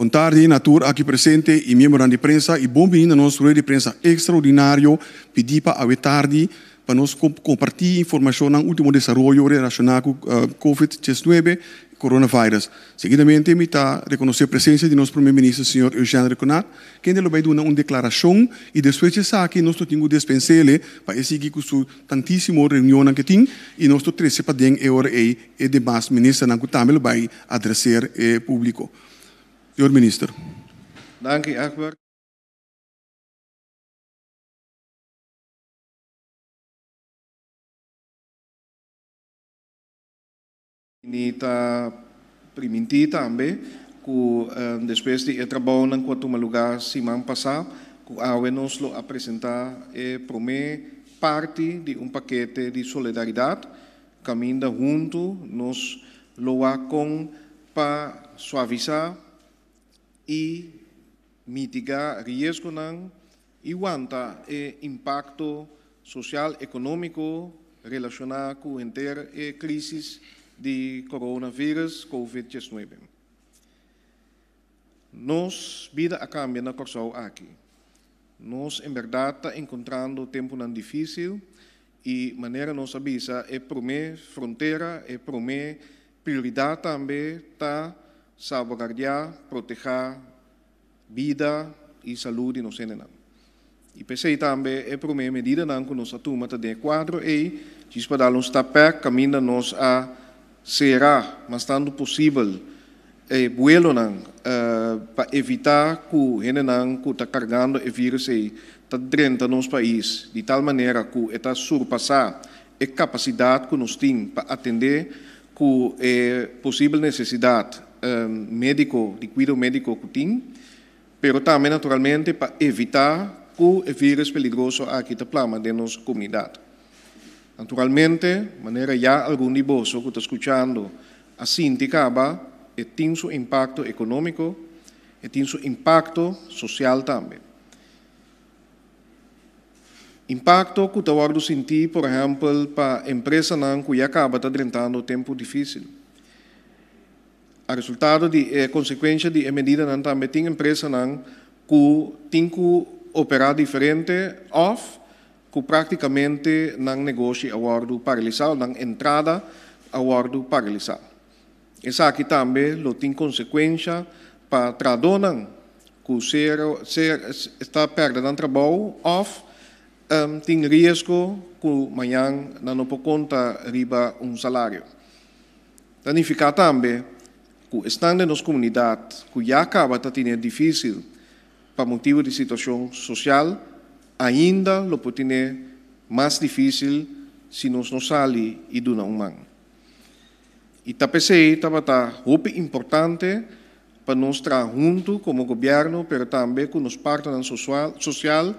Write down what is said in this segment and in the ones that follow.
Boa tarde, Natur, aqui presente e membro de prensa e bom vindo a nosso rede de prensa extraordinário, pedir para a tarde para nós compartilhar informação no último desenvolvimento relacionado com COVID-19 coronavírus. Seguidamente, me está reconhecer a presença de nosso primeiro-ministro, senhor Eugênio Reconat, que ele vai dar uma declaração e depois de aqui nós temos dispensele para seguir com sua tantíssima reunião que tem e nós temos para den hora e demais ministro que também vai adressar o público. Senhor ministro. Dank u, Akbar. Nita priminti também que depois de trabalhar em quanto lugar semana passada, que a nos lo apresentar primeira parte de paquete de solidariedade, caminha junto nos lo com para suavizar e mitigar risco não e aguentar o impacto social econômico relacionado com a crise de coronavírus COVID-19. Nós vida a cambia na Corsau aqui. Nós em verdade está encontrando tempo não difícil e maneira nós avisa é primeira fronteira é primeira prioridade também está salvaguardar, proteger vida e saúde no Senado. E pensei também é primeira medida não que nós tomamos de quadro e diz para dar um step caminho nós a será, mas tanto possível, bueno não para evitar que o gente não que está carregando o vírus está dentro do nosso país de tal maneira que está surpassar a capacidade que nós temos para atender com a possível necessidade médico, de cuidado médico que tem, mas também naturalmente para evitar que o vírus peligroso aqui está plama de nossa comunidade. Naturalmente, maneira já algum nível que está escutando assim te acaba, tem seu impacto econômico, tem seu impacto social também. Impacto que está a sentir, por exemplo, para a empresa que já acaba de enfrentando um tempo difícil. A resultado de consequência de medida também tem empresa que tem que operar diferente ou que praticamente não negócio agora paralisado, não entrada agora paralisado. Essa aqui também tem consequência para tradonan que está perdendo trabalho ou tem risco que amanhã não pode conta riba salário. Significa também que estando na nossa comunidade que já acaba de ter difícil para motivo de situação social, ainda lo pode ter mais difícil se nós não saímos e damos uma mão. E também está importante para nós estar juntos como governo, mas também com os parceiros social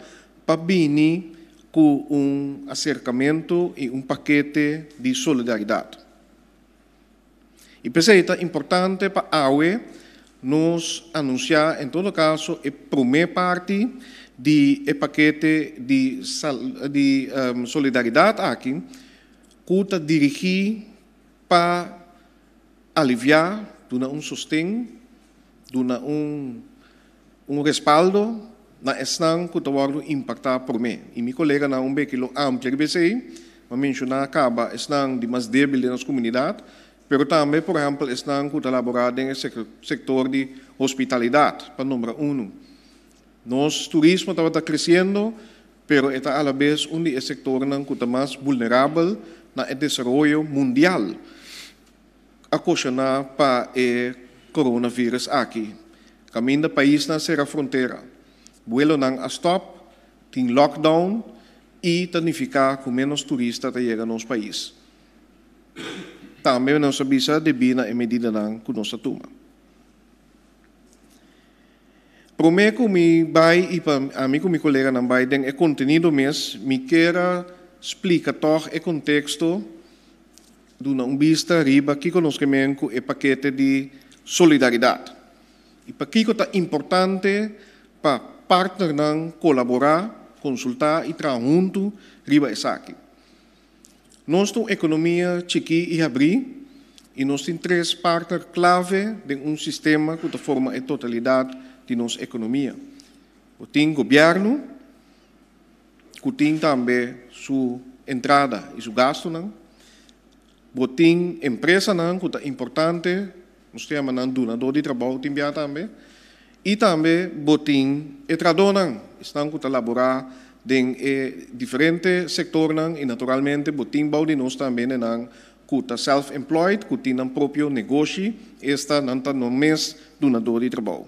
para vir com acercamento e paquete de solidariedade. E pensei que é importante para a AUE nos anunciar, em todo caso, a primeira parte de paquete de solidariedade aqui, que está dirigido para aliviar, dar sustento, dar respaldo na questão que está impactar por mim. E meu colega não que lo amplo que vai mencionar acaba questão de mais débil da nossa comunidade, mas também, por exemplo, questão que está elaborada no setor de hospitalidade, para número 1. Nosso turismo está crescendo, mas está a la vez dos setores que está mais vulnerável no desenvolvimento mundial, a questionar para o coronavírus aqui. Caminho do país não será fronteira. Vuelo não a stop, tem lockdown e significa que menos turistas chegam ao nosso país. Também nós sabemos de bina e medida que nós tomamos. Prometo que me vai e para mim com meu colega não vai den o conteúdo mesmo, me quero explicar toch o contexto de uma vista riba que conhecimento o paquete de solidariedade. E para que é importante para partner não colaborar, consultar e trabalhar junto riba essa aqui. Nossa economia chiqui e abrir, E nós temos três partners clave de sistema que forma a totalidade de nossa economia. O tem governo, que tem também sua entrada e seu gasto, o tem empresa, que é importante, nós temos um donador de trabalho também, e também o tem entrador, estão que elaborar em diferentes setores e naturalmente o tem de nós também que self-employed, que tem um próprio negócio, está no mês donador de trabalho.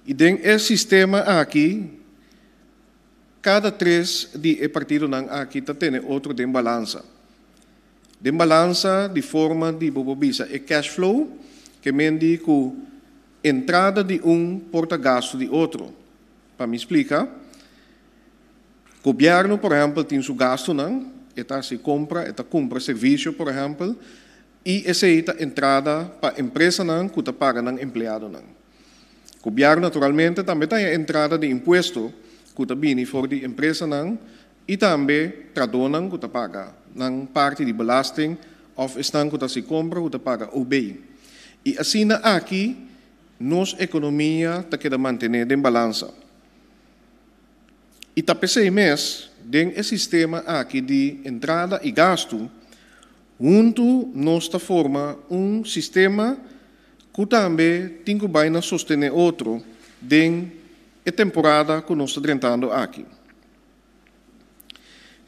E dentro desse sistema aqui, cada três de partido aqui tem outro de balança. De balança de forma de bobobisa e cash flow, que mende com entrada de porta gasto de outro. Para me explicar, o governo, por exemplo, tem seu gasto, se compra serviço, por exemplo, e essa é a entrada para a empresa que paga empregado. O governo, naturalmente, também tem a entrada de imposto que vem for de empresa e também tradona que paga parte de belasting of estão que se compra que paga OB. E assim aqui, nossa economia queda manter em balança. E tapecei mês, dentro do sistema aqui de entrada e gasto, junto nós forma sistema que também tem que vai sostener outro dentro da temporada que nós estamos tratando aqui.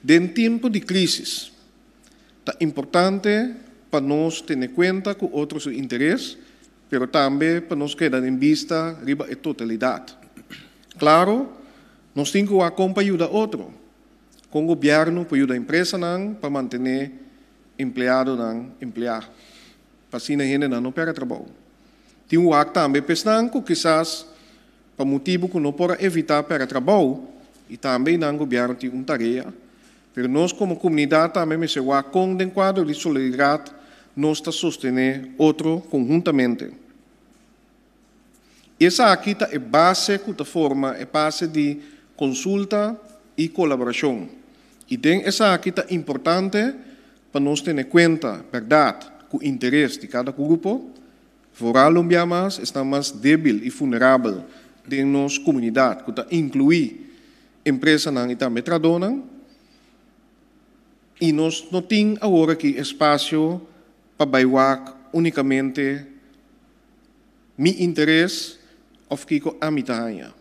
Dentro tempo de crise, é importante para nós ter em conta que outros interesses, mas também para nós quedar em vista a totalidade. Claro, nós temos que acompanhar outro, com o governo para ajudar a empresa para manter empregado empregado, para assim a gente não perde trabalho. Tem o acto também pensando que quizás para motivo que não pode evitar perder trabalho e também o governo tem uma tarefa, mas nós como comunidade também me chegou com o quadro de solidariedade nós está sostener outro conjuntamente. Essa aqui é a base que forma a base de consulta e colaboração. E essa aqui é importante para nós ter em conta, verdade, que o interesse de cada grupo, foral mais está mais débil e vulnerável de nossa comunidade, que inclui empresas e também tradona, e nós não temos agora aqui espaço para bailar unicamente meu interesse ou que a mitad.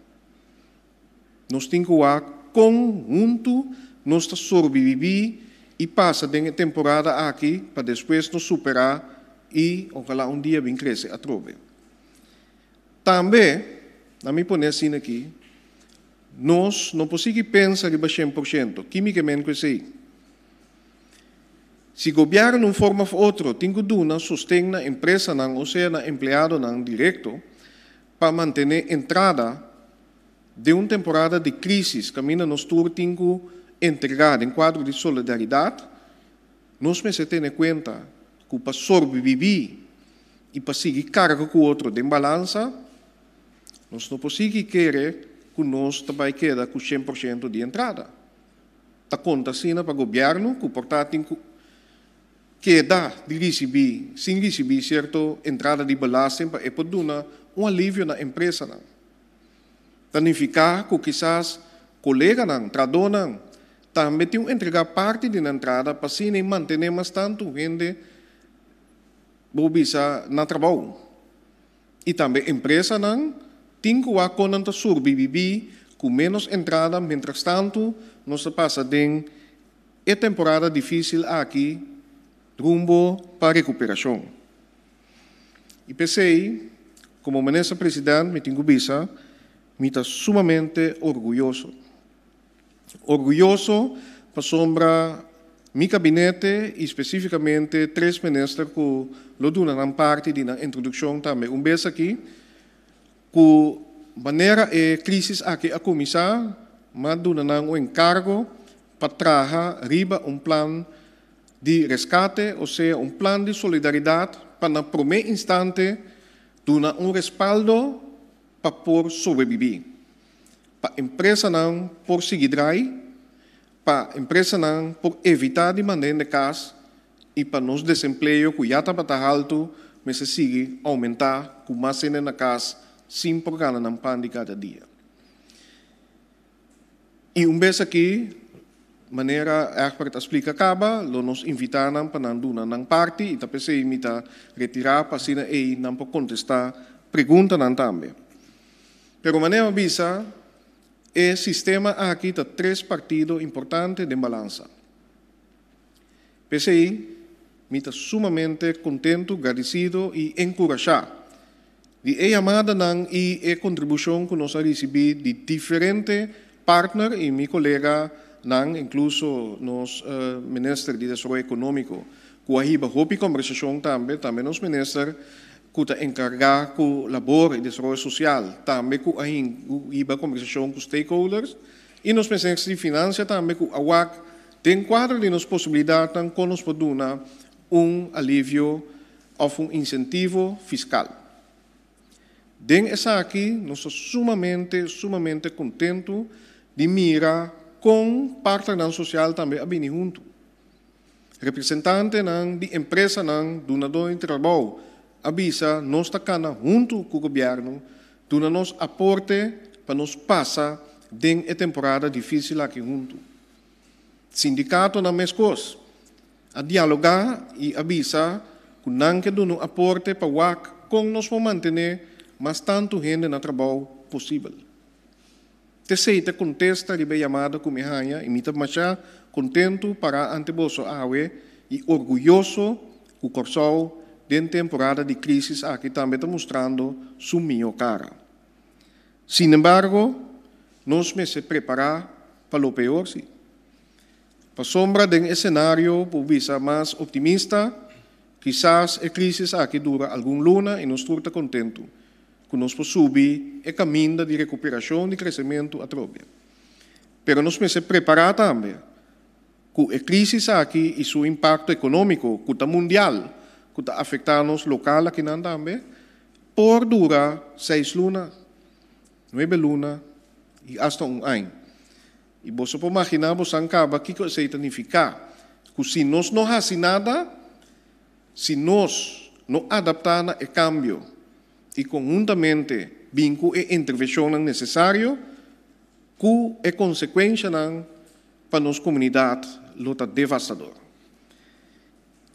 Nós temos que conjunto, nós sobreviver e passa a temporada aqui para depois nos superar e ojalá dia bem crescer a trove. Também, na minha ponência aqui, nós não podemos pensar de 100%, quimicamente que sei. Se o governo não forma outro, tem que dar sustento na empresa, ou seja, na empregado direto, para manter a entrada de uma temporada de crise, que nós temos que entregar em quadro de solidariedade, nós precisamos ter em conta que para sobreviver e para seguir carga com o outro de balança, nós não podemos querer que nós também queda com 100% de entrada. Está conta assim para o governo, que portanto queda de receber, sem receber certa entrada de balastro para poder dar um alívio na empresa. Significa que quizás colega tradona também tem que entregar parte da entrada para assim manter mais tanto gente bobisa na trabalho. E também a empresa tem que sobreviver com menos entrada, mientras tanto nós passa de a temporada difícil aqui rumbo para a recuperação. E pensei, como ministro presidente, me tenho visa, me está sumamente orgulhoso. Orgulhoso para sombra meu gabinete e especificamente três ministros que lo dão parte da introdução também. Vez aqui, que maneira a crise aqui a começar, mas dão um encargo para trazer riba plano de resgate, ou seja, plano de solidariedade para, no primeiro instante, dar respaldo para por sobreviver. Para a empresa por seguir para a empresa por evitar de maneira de casa e para nos desemprego que já está alto, mas se sigue aumentar com mais cena na casa, sem programa na pan de cada dia. E vez aqui, maneira expert explica acaba, nos invitaram para não dar na parte e também se imita retirar para sina e não para contestar pergunta não também. Pero maneira visa é sistema aqui tá 3 partidos importantes de balança. PCI me está sumamente contento, agradecido e encorajado de a chamada e a contribuição que nós recebemos de diferentes partners e meu colega incluso nos ministro de Desenvolvimento Econômico, que a houve conversação também nos ministros que está encarregado com labor e desenvolvimento social, também que a conversação com stakeholders e nos ministros de Finanças também que a UAC tem quadro de nos possibilidades que nos pode dar alívio ou incentivo fiscal. Den essa aqui, nós estamos sumamente contentos de mirar com parte da social também a bem junto. Representante de empresa, donador de trabalho, avisa, nós estamos junto com o governo, dando nos aporte para nos passar de a temporada difícil aqui junto. Sindicato na mesma coisa, a dialogar e avisa que não que dando aporte para o WAC, com nós vamos manter mais tanto gente no trabalho possível. Te contesta de chamada com minha e me está contento para anteboso awe e orgulhoso o Corsol de temporada de crise aqui também está mostrando sua minha cara. Sin embargo, nós me se preparar para o pior, sim. Para sombra de cenário por visa mais optimista, quizás a crise aqui dura algum luna e nós estamos contentos. Que nós podemos subir o caminho de recuperação e crescimento a trobe. Pero nós precisamos preparar também que a crise aqui e seu impacto econômico, que está mundial, que está afetando os locais aqui também, por durar 6 lunas, 9 lunas e até ano. E você pode imaginar, você acaba, o que isso significa? Que se nós não fazemos nada, se nós não adaptamos ao cambio, e conjuntamente vinco a intervenção necessária, que é consequência para nossa comunidade luta devastadora.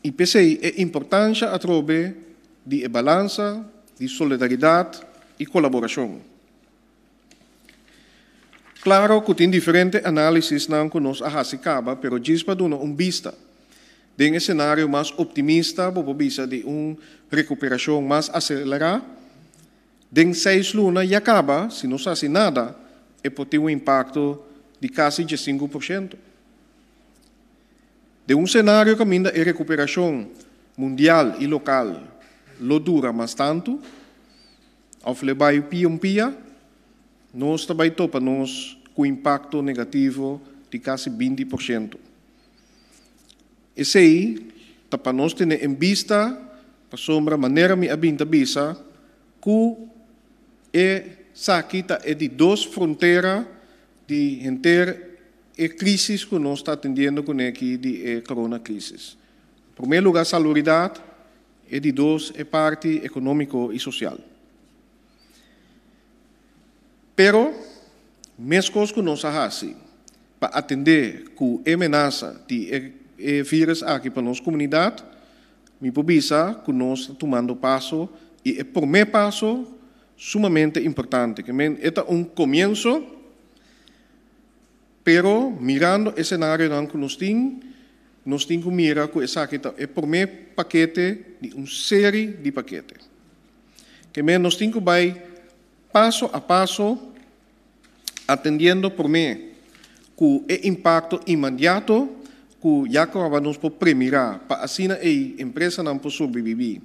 E PCI é importante a trobe de balança, de solidariedade e colaboração. Claro que tem diferentes análises que nós acaba, pero diz para dar vista de cenário mais optimista, para vista de recuperação mais acelerada. Den 6 lunas e acaba, se não se faz nada, é por ter impacto de quase 5%. De cenário que ainda é recuperação mundial e local, lo dura mais tanto, ao levar pia, nós também topa nós com impacto negativo de quase 20%. Esse aí, para nós ter em vista, para sombra maneira me abinta bisa, que saquita é de 2 fronteiras de enter a crise que nós está atendendo com aqui de corona crise. Em primeiro lugar, salubridade é de 2 é parte econômico e social. Pero mesmo coisa que nós fazemos para atender com a ameaça de vírus aqui para nossa comunidade, me precisa que nós tomando passo e o primeiro passo sumamente importante, que é começo, pero mirando o cenário que nós temos que mirar que essa é o primeiro paquete de série de paquetes. Que nós temos que ir passo a passo, atendendo primeiro com o impacto imediato, que já vamos premiar, para assim a empresa não possa sobreviver.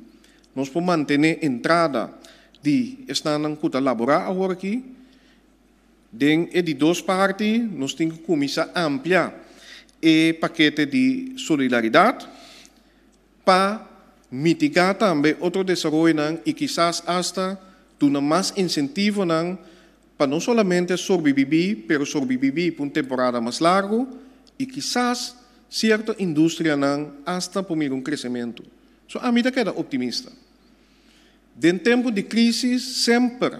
Nós podemos manter a entrada de estar que laborar agora aqui, de 2 partes, nós temos que começar a ampliar o paquete de solidariedade para mitigar também outro desenvolvimento e quizás hasta dar mais incentivo para não somente sobreviver, mas sobreviver por uma temporada mais larga e quizás certa indústria não hasta por um crescimento. So, a mim queda optimista. Em tempo de crise, sempre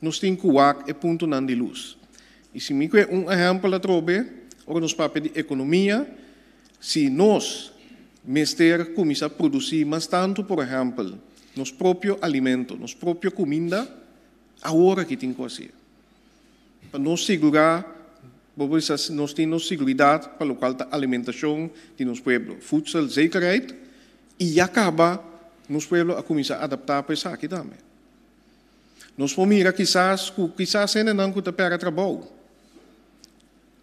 nos tem que é ponto não de luz. E se me quer exemplo da trobe, ou nos papéis de economia, se nós, mestre, começar a produzir mais tanto, por exemplo, nos próprios alimentos, nos próprios comida, agora que tem que fazer. Para nós segurar, nós temos segurança para a alimentação de nosso povo, voedselzekerheid, e acaba nos pueblos a começar a adaptar para isso aqui também. Nós vamos mirar quizás ainda não que para trabalho.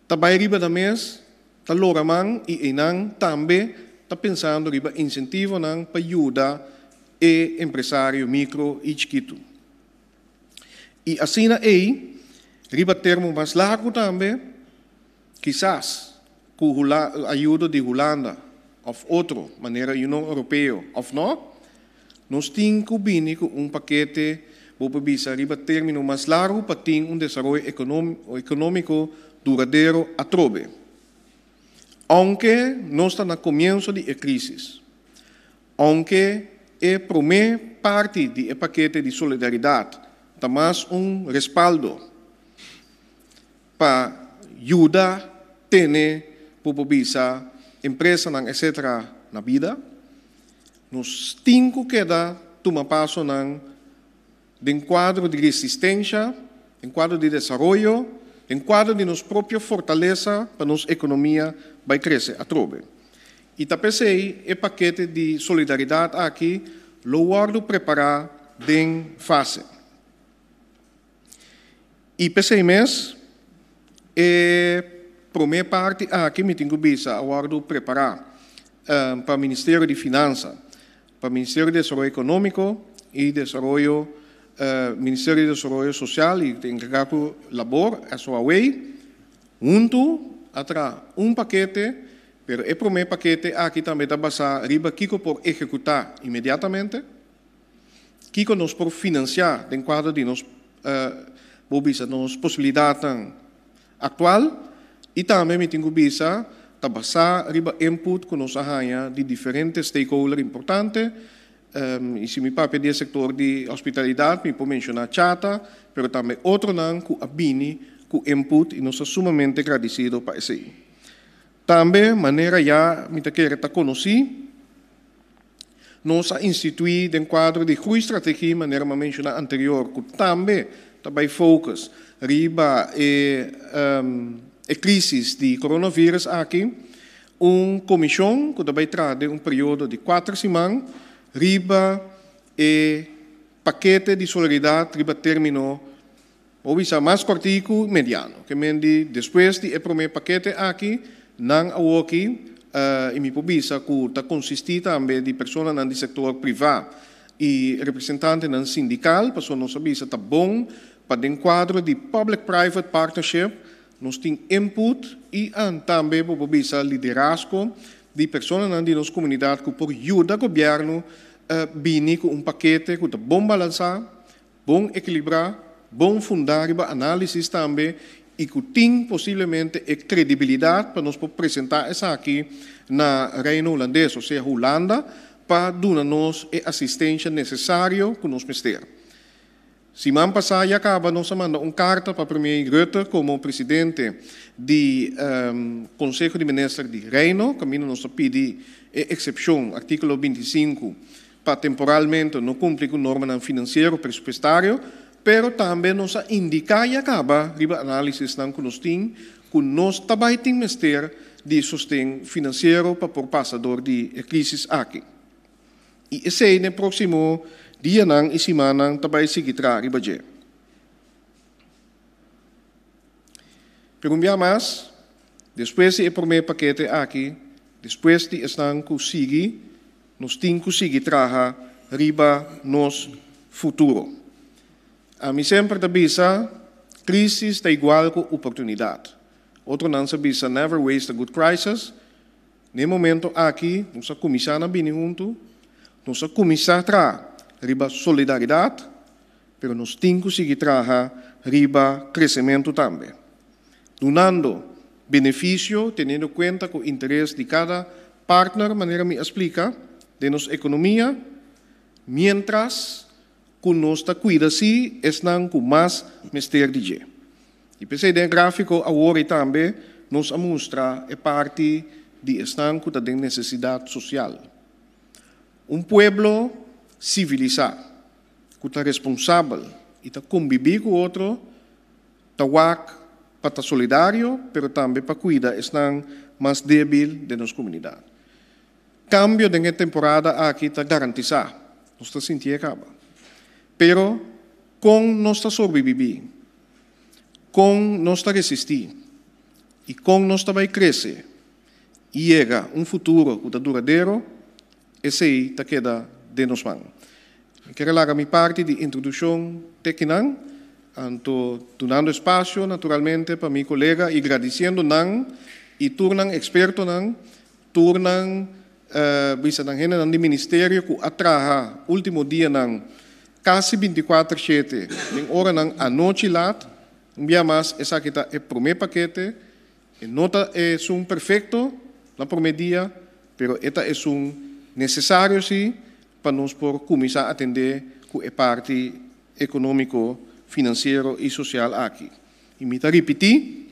Também riba da mês, tá loraman e enang também tá pensando riba incentivo não para ajudar o empresário micro e chiquito. E assim aí, riba termo mais largo também, quizás com a ajuda de Holanda ou outra maneira União Europeia ou não, nós temos que vir com paquete para bisa riba termino mais largo para ter desenvolvimento econômico duradouro a trobe. Aunque nós estamos no começo da crise, aunque é primeira parte do paquete de solidariedade, está mais respaldo para ajudar a ter para bisa empresa etc. na vida, nós temos que dar uma passo em quadro de resistência, em quadro de desenvolvimento, em quadro de nossa própria fortaleza para nossa economia vai crescer a trobe. E também o paquete de solidariedade aqui, lo guardo preparar em fase. E pensei mesmo, a primeira parte aqui me tenho que guardo preparar para o Ministério de Finanças, para o Ministério de Desenvolvimento Econômico e Ministério de Desenvolvimento Social e encarregado labor, a sua way, junto atrás paquete, pero o primeiro paquete aqui também está basado riba Kiko por executar imediatamente, Kiko nos por financiar em quadro de nos possibilidades atual e também me tenho bisa está basado riba input que nos arranha de diferentes stakeholders importantes. E se me pape do setor de hospitalidade, me pode mencionar Chata, mas também outro não que abini com input e nós somos sumamente agradecidos para isso. Também, maneira já, me querer conhecer, nós instituímos em quadro de grande estratégia, maneira me mencionar anterior, que também focus riba a crise de coronavírus aqui, comissão que também traz período de 4 semanas, riba paquete de solidariedade riba termino ou bisa mais cortico mediano que mendi depois de primeiro paquete aqui não ao aqui e me pobisa que está consistir também de pessoas no setor privado e representantes no sindical para nós saber se está bom para o quadro de public-private partnership nós temos input e também pobisa liderazgo de pessoas na nossa comunidade que por ajuda o governo bini com paquete que está bom balançar, bom equilibrar, bom fundar e análise também e que tem possivelmente a credibilidade para nos apresentar essa aqui na Reino Holandês, ou seja, Holanda, para dar-nos a assistência necessária que nos mestre. Semana passada acaba nós mandando carta para o primeiro Rutte como presidente do Conselho de Ministros de Reino, que nos pede exceção, artículo 25, para temporalmente não cumprir com norma financeira presupuestário, pero também nos indica e acaba riba análise que nós temos, que nós também temos mestre de sustento financeiro para o passador de crise aqui. E esse é no próximo dia e semana também seguirá riba je. Pero mais, depois do primeiro paquete aqui, depois de estar conseguir nós temos que seguir trabalhar riba nos futuro. A mim sempre avisa, crise está igual com oportunidade. Outro não se avisa, never waste a good crisis. No momento aqui, nós vamos começar a vir junto, nós vamos começar a trabalhar riba solidariedade, mas nós temos que seguir trabalhar riba crescimento também. Donando beneficio, teniendo en cuenta con interés de cada partner, manera me explica, de nuestra economía, mientras que nuestra cuida sí están con más mister DJ. E pensei den gráfico agora também nos mostra a parte de estão com a necessidade social. Pueblo civilizado, que está responsável e está conviver com o outro, está para estar solidário, mas também para cuidar estão mais débil de nossa comunidade. Cambio de temporada aqui está garantizado, nós está sentindo acaba. Pero com nós está sobreviver, com nós está resistir e com nós está vai crescer e chega futuro que está duradouro, esse aí está queda de nos mãos. Quero lá a minha parte de introdução técnica, dando espaço naturalmente para meu colega e agradecendo não e tornando experto não, tornando bisa ng hena ng ministério que atraha último dia ng quase 24/7 ng hora ng anoche lat mbia mas esa kita e primeiro paquete e nota es un perfecto la primer dia pero esta es un necesario sí para nos por começar a atender com a parte econômico, financeiro e social aqui. E me tá repetir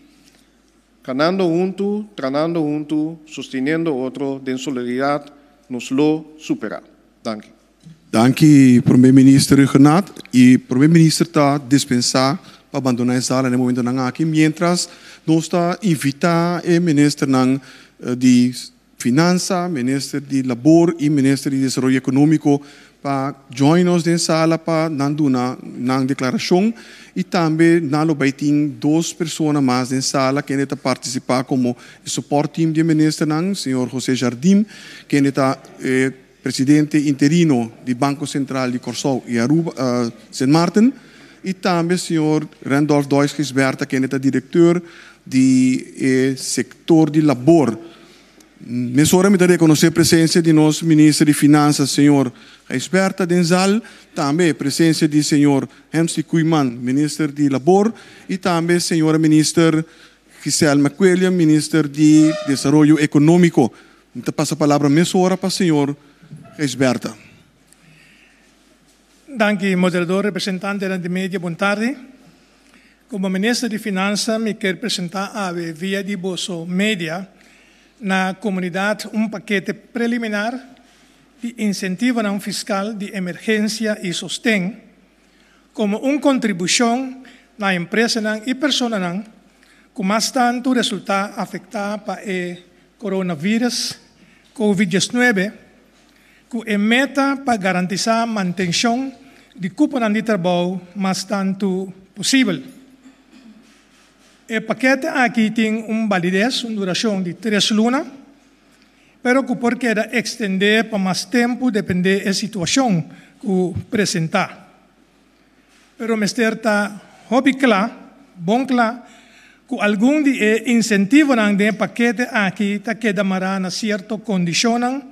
ganando junto, tratando junto, sosteniendo outro, de solidariedade, nos lo supera. Dank. Dank, primeiro-ministro Renato. E o primeiro-ministro está dispensar para abandonar a sala no momento não aqui, mientras nós está invitar o ministro de Finanças, ministro de Labor e ministro de Desenvolvimento Econômico para join-nos na sala para dar uma declaração e também nalo vai ter duas pessoas mais na sala que ainda participar como suporte team do ministro o senhor José Jardim, que ainda presidente interino do Banco Central de Corsou e Aruba, Sint Maarten, e também o senhor Randolph Deutsch Gisberta, que ainda diretor do setor de labor. Mesora me reconhecer a presença de nosso ministro de Finanças, senhor Gisberta Denzal, também a presença do senhor Hemsi Kuiman, ministro de Labor, e também a senhora ministra Giselle McWilliam, ministro de Desenvolvimento Econômico. Então, passo a palavra mesora para o senhor Gisberta. Danke, moderador, representante da mídia, boa tarde. Como ministro de Finanças, me quero apresentar a via de Bolso Média na comunidade paquete preliminar de incentivo fiscal de emergência e sostém como contribuição na empresa e pessoa que mais tanto resulta afetada para o coronavírus COVID-19 que é meta para garantir a manutenção de cupo de trabalho mais tanto possível. O paquete aqui tem validez, duração de 3 lunas, pero que por queda extender para mais tempo, depende da situação que apresentar. Pero me está bom claro, que algum de incentivos de paquete aqui está quedando na certa condição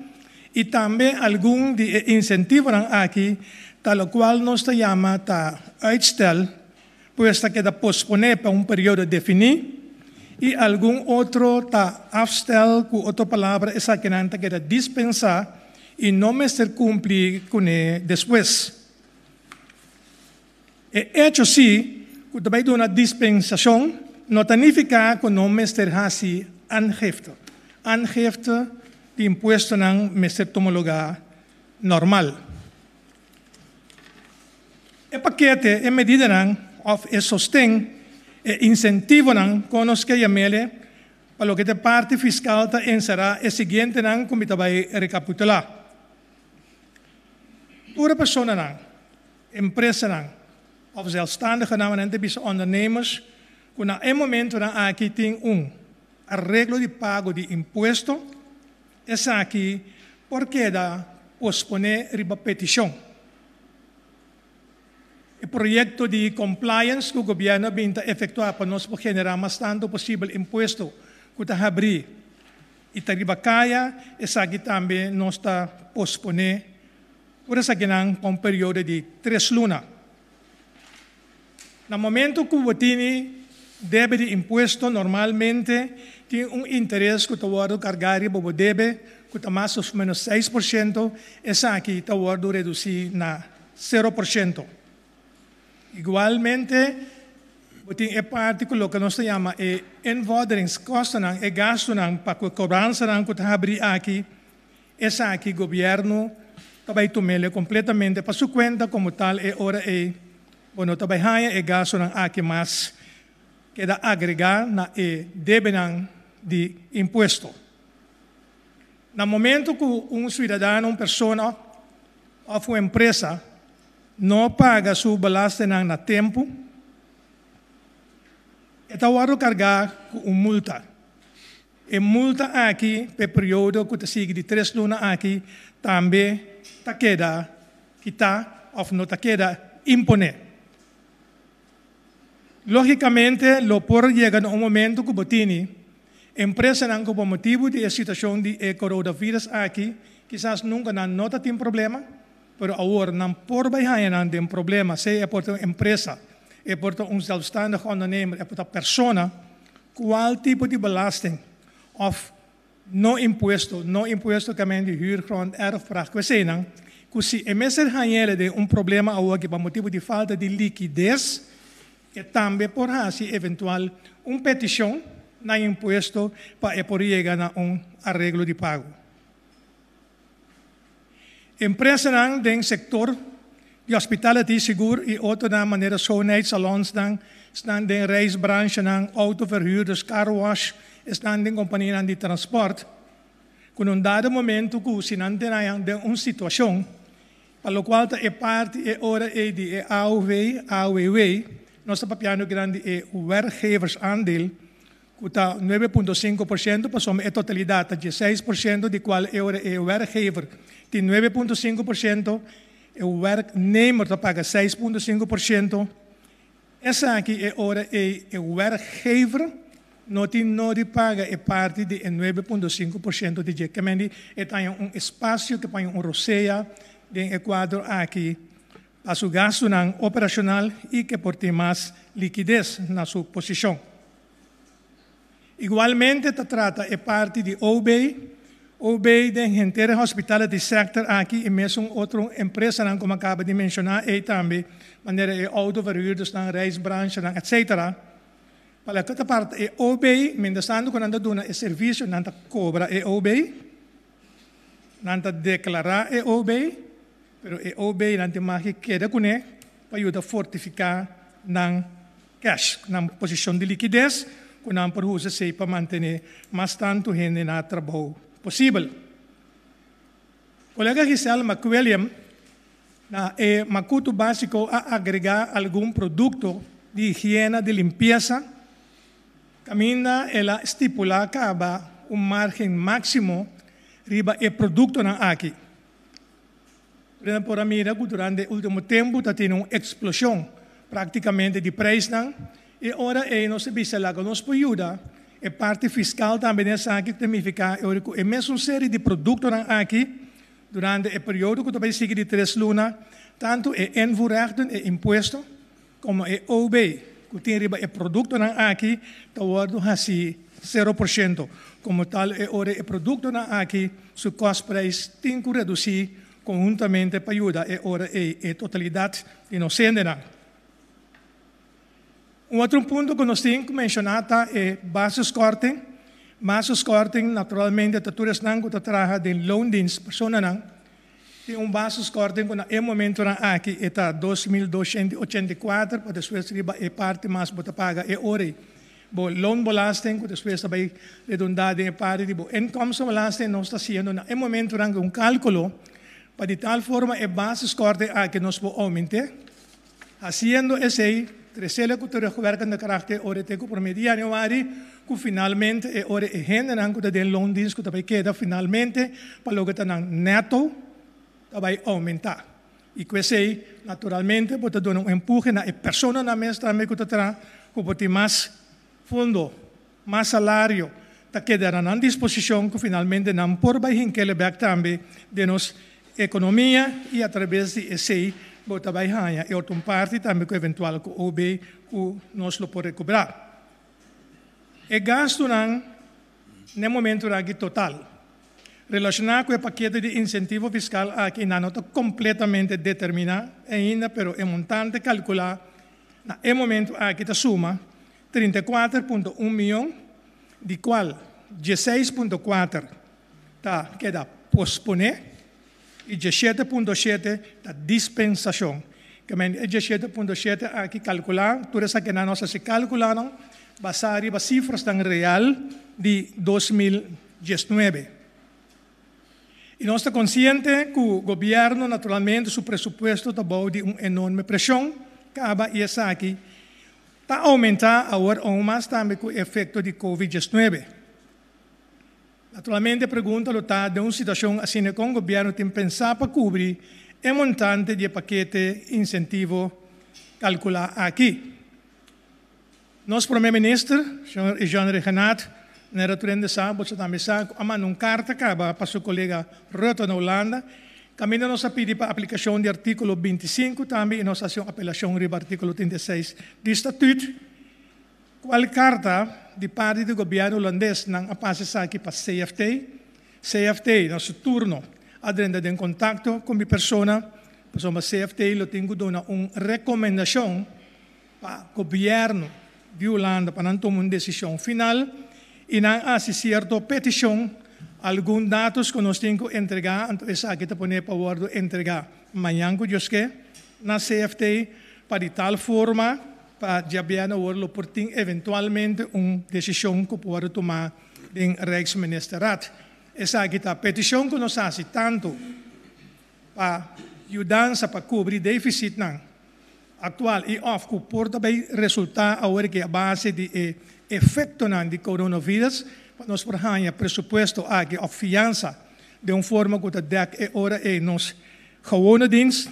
e também algum de incentivos aqui, tal qual nós chama ta uitstel, pues está queda posponer para período definido e algum outro está afstel, com outra palavra, essa que não queda dispensar e não me ser cumprir com ele depois. E hecho sim, que também uma dispensação não significa que não me ser assim aangifte. Aangifte de imposto não me ser tomologar normal. E paquete é medida não of e sostém e incentivo não conosco que chamele para o que a parte fiscal está encerrar é seguinte não como vai recapitular. Pura pessoa não, empresa não, of zelfstandige não, não tem ondernemers, que na momento não aqui tem arreglo de pago de imposto, essa aqui porque da posponer riba petição. O projeto de compliance que o governo vai efetuar para nós generar mais tanto possível imposto que está abrir e está ribacaia, essa aqui também nós está posponer por essa aqui não para período de 3 lunas. No momento que o tem debe de impuesto normalmente tem interés que está guardo cargado bobo debe que está mais ou menos 6%, essa aqui está guardo reduzir na 0%. Igualmente, tem a parte que nós chamamos de invorderingskosten, e gasto para a cobrança que está abrir aqui, essa aqui governo vai tomar completamente para sua conta como tal e ora bueno, também há gasto aqui mais que dá agregar na debem de imposto. No momento que cidadão, uma pessoa ou uma empresa não paga sua belasting na tempo, então vai carregar com uma multa. E multa aqui, para o período que sigue de 3 lunas aqui, também está queda quitar ou não está queda imponer. Logicamente, lo por chegar um momento que botini, empresa não por motivo de situação de coronavírus aqui, quizás nunca não tem problema, pero agora não por baixar não tem problema, se é por uma empresa, é por um zelfstandig ondernemer, é por uma pessoa, qual tipo de belasting of no impuesto que men de huurgrond erfvraag kwesenang, kusi emeser hanjele de problema awagi pa motivo de falta de liquidez, e também por hasi eventual petição na impuesto para por llegar a arreglo de pago. Empresa nang den sector de hospitality seguro e outro na maneira schoonheidssalons staan den reisbranche nang autoverhuurders, car wash, estão em companhia de transporte, com dado momento que se não tem uma situação, para o qual é parte e hora de AOW, nosso papiano grande é o werkgeversaandeel, que está 9,5%, passamos a totalidade de 6%, de qual é o werkgever tem 9,5%, e o werknemer paga 6,5%. Essa aqui é hora o werkgever, não paga é parte de 9,5% de que tem espaço que põe roceia de Equador aqui para o gasto operacional e que por ter mais liquidez na sua posição. Igualmente, se trata é parte de OBEI de inteiro hospitality sector aqui e mesmo outra empresa como acaba de mencionar e também maneira autoverhuurders reisbranche etc. Para a parte é OBEI, mendestando quando anda dando o serviço, não cobra é OBEI, não declarar é OBEI, pero é OBEI não tem mais que queda com ele para ajudar a fortificar na cash, na posição de liquidez, que não por uso se para manter mais tanto gente na trabalho possível. Colega Giselle McWilliam, é macuto básico a agregar algum produto de higiene, de limpeza. Camina ela estipula acaba margem máximo riba e produto na aqui. Por a mira que durante o último tempo está tendo uma explosão praticamente de preço e ora não se visa lá que nos pode ajudar e parte fiscal também nessa aqui significa e mesmo série de produtos na aqui durante o período que também sigue de 3 lunas tanto é invoerrechten e imposto como é OBEI que tem riba e produto na aqui está guardo assim 0%. Como tal é ora e produto na aqui seu cost price tem que reduzir conjuntamente para ajudar e ora é totalidade inocente. Outro ponto que nós temos que mencionar é basis korting. Basis korting, naturalmente, todas que trabalham de loondienst, pessoas tem basis korting que no momento aqui está 2.284, para depois é parte mais para pagar é hora. Bo loonbelasting, que depois também redundado é parte de inkomstenbelasting, nós está fazendo no momento cálculo para de tal forma é basis korting que nós vamos aumentar. Haciendo esse terceira cultura governo de caráter ora te por meio de januário que finalmente é ora é gente não que tem loondienst que também queda finalmente para logo tá neto vai aumentar e que sei naturalmente pode dar empurre na pessoa na mesa também que tá que pode mais fundo mais salário tá quedará na disposição que finalmente não por vai hinquele back também de nos economia e através de esse bota vai ganhar e outra parte também que eventual que OB que nós lo pode cobrar. E gasto no momento aqui total. Relacionado com o paquete de incentivo fiscal aqui não está completamente determinado ainda, mas o montante calculado no momento aqui está suma 34,1 milhões, de qual 16,4 queda posponer e 17,7 da dispensação. Que 17,7 aqui calcular, tudo isso que nós se calcularam, baseado em cifras real de 2019. E nós estamos conscientes que o governo, naturalmente, seu pressuposto está bom de uma enorme pressão, que acaba essa aqui, está aumentando agora ou mais também com o efeito de Covid-19. Naturalmente, a pergunta está de uma situação assim que o governo tem pensado para cobrir o montante de paquete incentivo calculado aqui. Nosso primeiro-ministro, o senhor Jean Renato, na returenda sábado, você também sabe, uma carta para o seu colega Rutte na Holanda, caminho nós pedimos para a aplicação do artigo 25, também e nós fazemos apelação ao artigo 36 do Estatuto. Qual carta de parte do governo holandês não passa aqui para a CFT? CFT, no seu turno, adrenda em contato com a pessoa, a CFT lo tenho dona uma recomendação para o governo de Holanda para não tomar uma decisão final e não assistir a petição alguns dados que nós temos que entregar, então essa aqui está poner para o entregar amanhã que na CFT para de tal forma para já bem o portem eventualmente uma decisão que pode tomar em Rijksministeriat. Essa aqui está a petição que nós fazemos tanto para ajudar para cobrir déficit atual e of que pode também resultar agora que a base de efeito de coronavírus, nós portanto pressuposto aqui a fiança de uma forma que é hora é nos gewone dienst,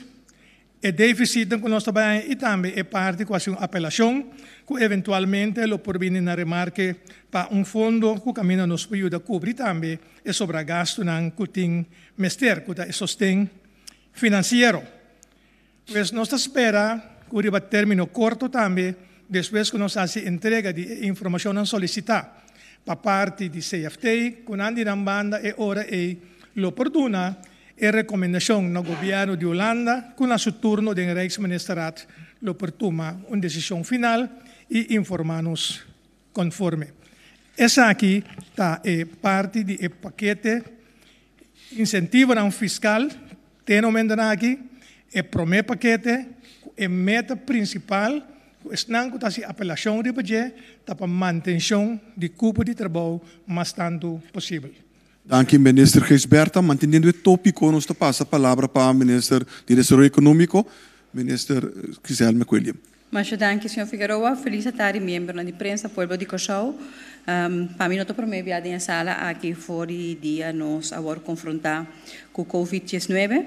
e déficit que nós trabalhamos e também é parte com a apelação que eventualmente lo por vir na remarque para um fundo que caminho nos ajuda a cobrir também e sobre gasto que tem mester que é sostém financeiro. Pues nós espera que o término curto também depois que nós fazemos entrega de informação solicitada para parte de CFT, com a banda é hora é oportuna e recomendação no governo de Holanda, com o seu turno de Rijksministeriat, por tomar uma decisão final e informar-nos conforme. Essa aqui está parte do paquete incentivo fiscal, tem aqui, é o primeiro paquete, é a meta principal, estão com a apelação de budget para a manutenção de cupo de trabalho mais tanto possível. Dank u, minister Gisberta. Mantendo o tópico, nós passa a palavra para o ministro de Desenvolvimento Econômico, minister Giselle Coelho. Muito obrigado, senhor Figueroa. Feliz tarde, membro da imprensa, povo de Cochau. Para mim, não estou promovendo em sala aqui fora dia nós agora confrontar com o Covid-19,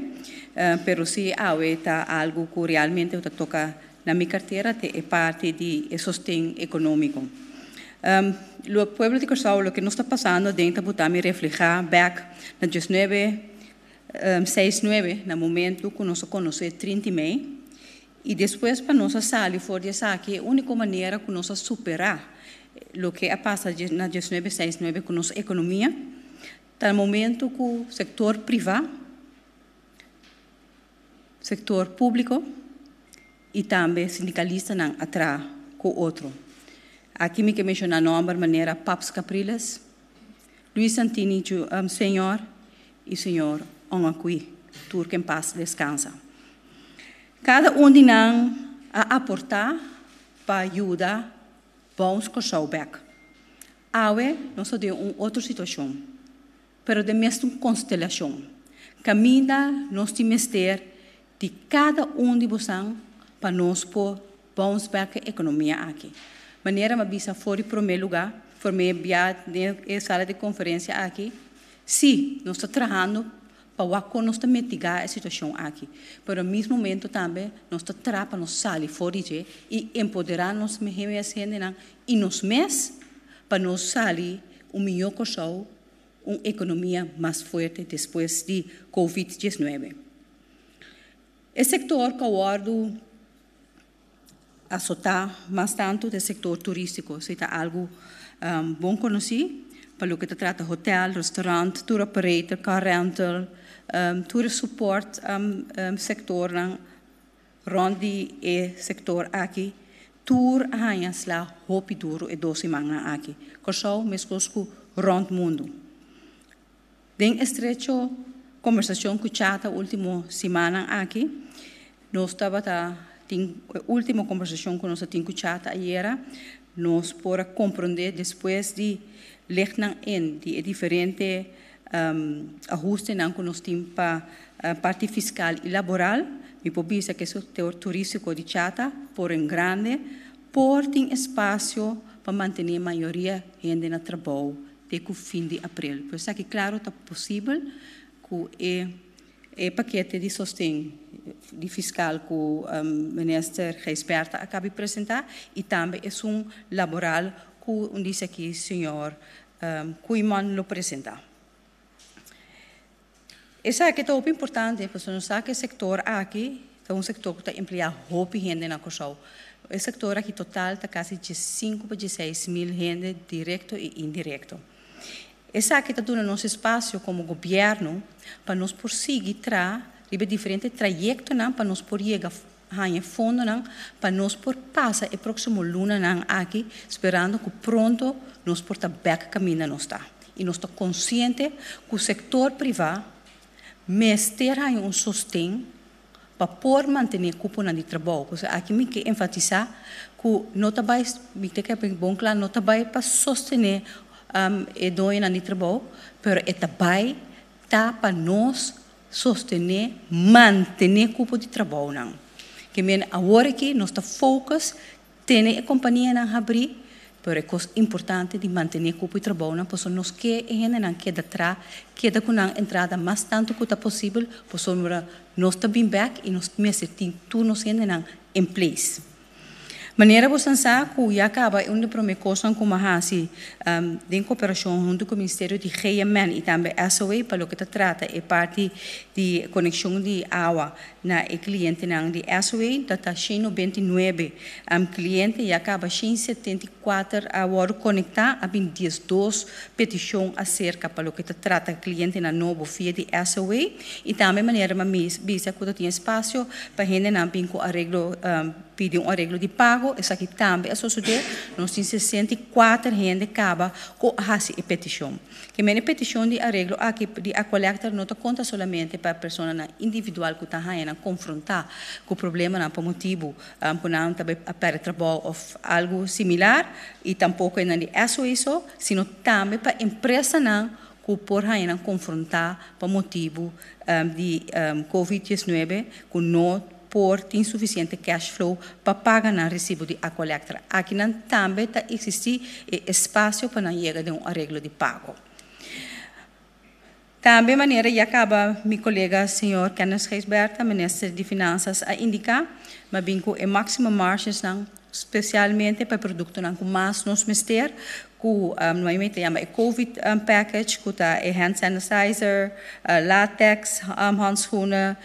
mas se está algo que realmente toca na minha carteira, é parte do sustento econômico. O povo de Cochau, o que nós está passando dentro do Butami refleja back na 1969, no momento que nós conhecemos 30 de maio, e depois para nós sair fora dessa aqui, a única maneira que nós superar o que passa na 1969 com nossa economia, está no momento que o setor privado, setor público e também sindicalista não atrás com o outro. Aqui me que mencionar nome de maneira Paps Capriles, Luiz Santini, senhor e senhor Onakui, turco em paz descansa. Cada um de nós a aportar para ajudar bons Cochauback. Awe, nós temos uma outra situação, mas de mesma constelação. Caminha nós temos ter de cada um de vocês para nós pôr bons back a economia aqui. Maneira uma bisa fora em primeiro lugar, formei biad na sala de conferência aqui. Sim, nós estamos trabalhando para nós mitigar a situação aqui. Mas ao mesmo momento também, nós estamos trabalhando para nós sair fora e empoderar-nos e nos mesmos para nós sair melhor Cochau, uma economia mais forte depois de Covid-19. O setor que eu guardo a soltar mais tanto do setor turístico, se está algo bom conheci, para o que trata hotel, restaurante, tour operator, car rental, tour support sector rondi e sector aqui, tour hanhas lá hopi duro e 12 manga aqui. Corso mescosco rond mundo. Den estrecho conversação com chata último semana aqui, nós estava última conversação com nossa tinha chata ayer, nós para compreender depois de legnan in die diferente ajuste que nós temos para parte fiscal e laboral, e por isso que o setor turístico de chata por em grande, por tem espaço para manter a maioria gente no trabalho até o fim de abril. Por isso que claro está possível que o paquete de sustento de fiscal que o ministro Geisberta acaba de apresentar e também é laboral que disse aqui o senhor Kuiman lo apresenta. Essa aqui é muito importante, porque nós sabemos que o setor aqui é setor que está empregando muito gente na Kosovo. O setor aqui total está quase de 5 para 6 mil gente direto e indireto. Essa aqui está dando nosso espaço como governo para nós prosseguir diferentes trajetos para nós poder ganhar fundo para nós por passar o próximo luna aqui, esperando que pronto nós por estar back caminho nós está. E nós estamos conscientes que o setor privado ter sustento para poder manter a cúpula de trabalho. Aqui me quer enfatizar que não está bom claro, não está para sostener e doina de trabalho, mas é também para nós sostener, manter a cúpula de trabalho. Que agora que nós estamos focados, ter a companhia na abrir, mas é importante de manter a cúpula de trabalho, porque nós queremos que atrás, queda com a entrada mais tanto quanto possível, porque nós estamos bem back e nós temos tudo nós em place. Maneira você sabe que já acaba uma primeira coisa como assim, em cooperação junto com o Ministério de GMN e também a SOE para o que trata é parte de conexão de água na cliente de SOE, está cheio 29 cliente e acaba cheio 74 agora conectar a 22 petições acerca para o que trata cliente na novo via de SOE e também maneira mas bisa que tem espaço para gente não pinco arreglo pedir arreglo de pago, essa aqui também a sociedade, nós temos 64 gente acaba com a petição. Que a petição de arreglo aqui de a collector não conta somente para a pessoa individual que está a confrontar com o problema por motivo por não também a perder trabalho ou algo similar e tampouco é só isso, sino também para a empresa que por confrontar por motivo de COVID-19 que não por insuficiente cash flow para pagar o recibo de collector. Aqui também existe espaço para chegar a arreglo de pago. Também maneira e acaba meu colega senhor Kenneth Geisberta, ministro de Finanças, a indicar, mas bem que máxima margens especialmente para produtos com mais nos mister, que normalmente chama COVID package, que tá hand sanitizer, latex, handschoenen,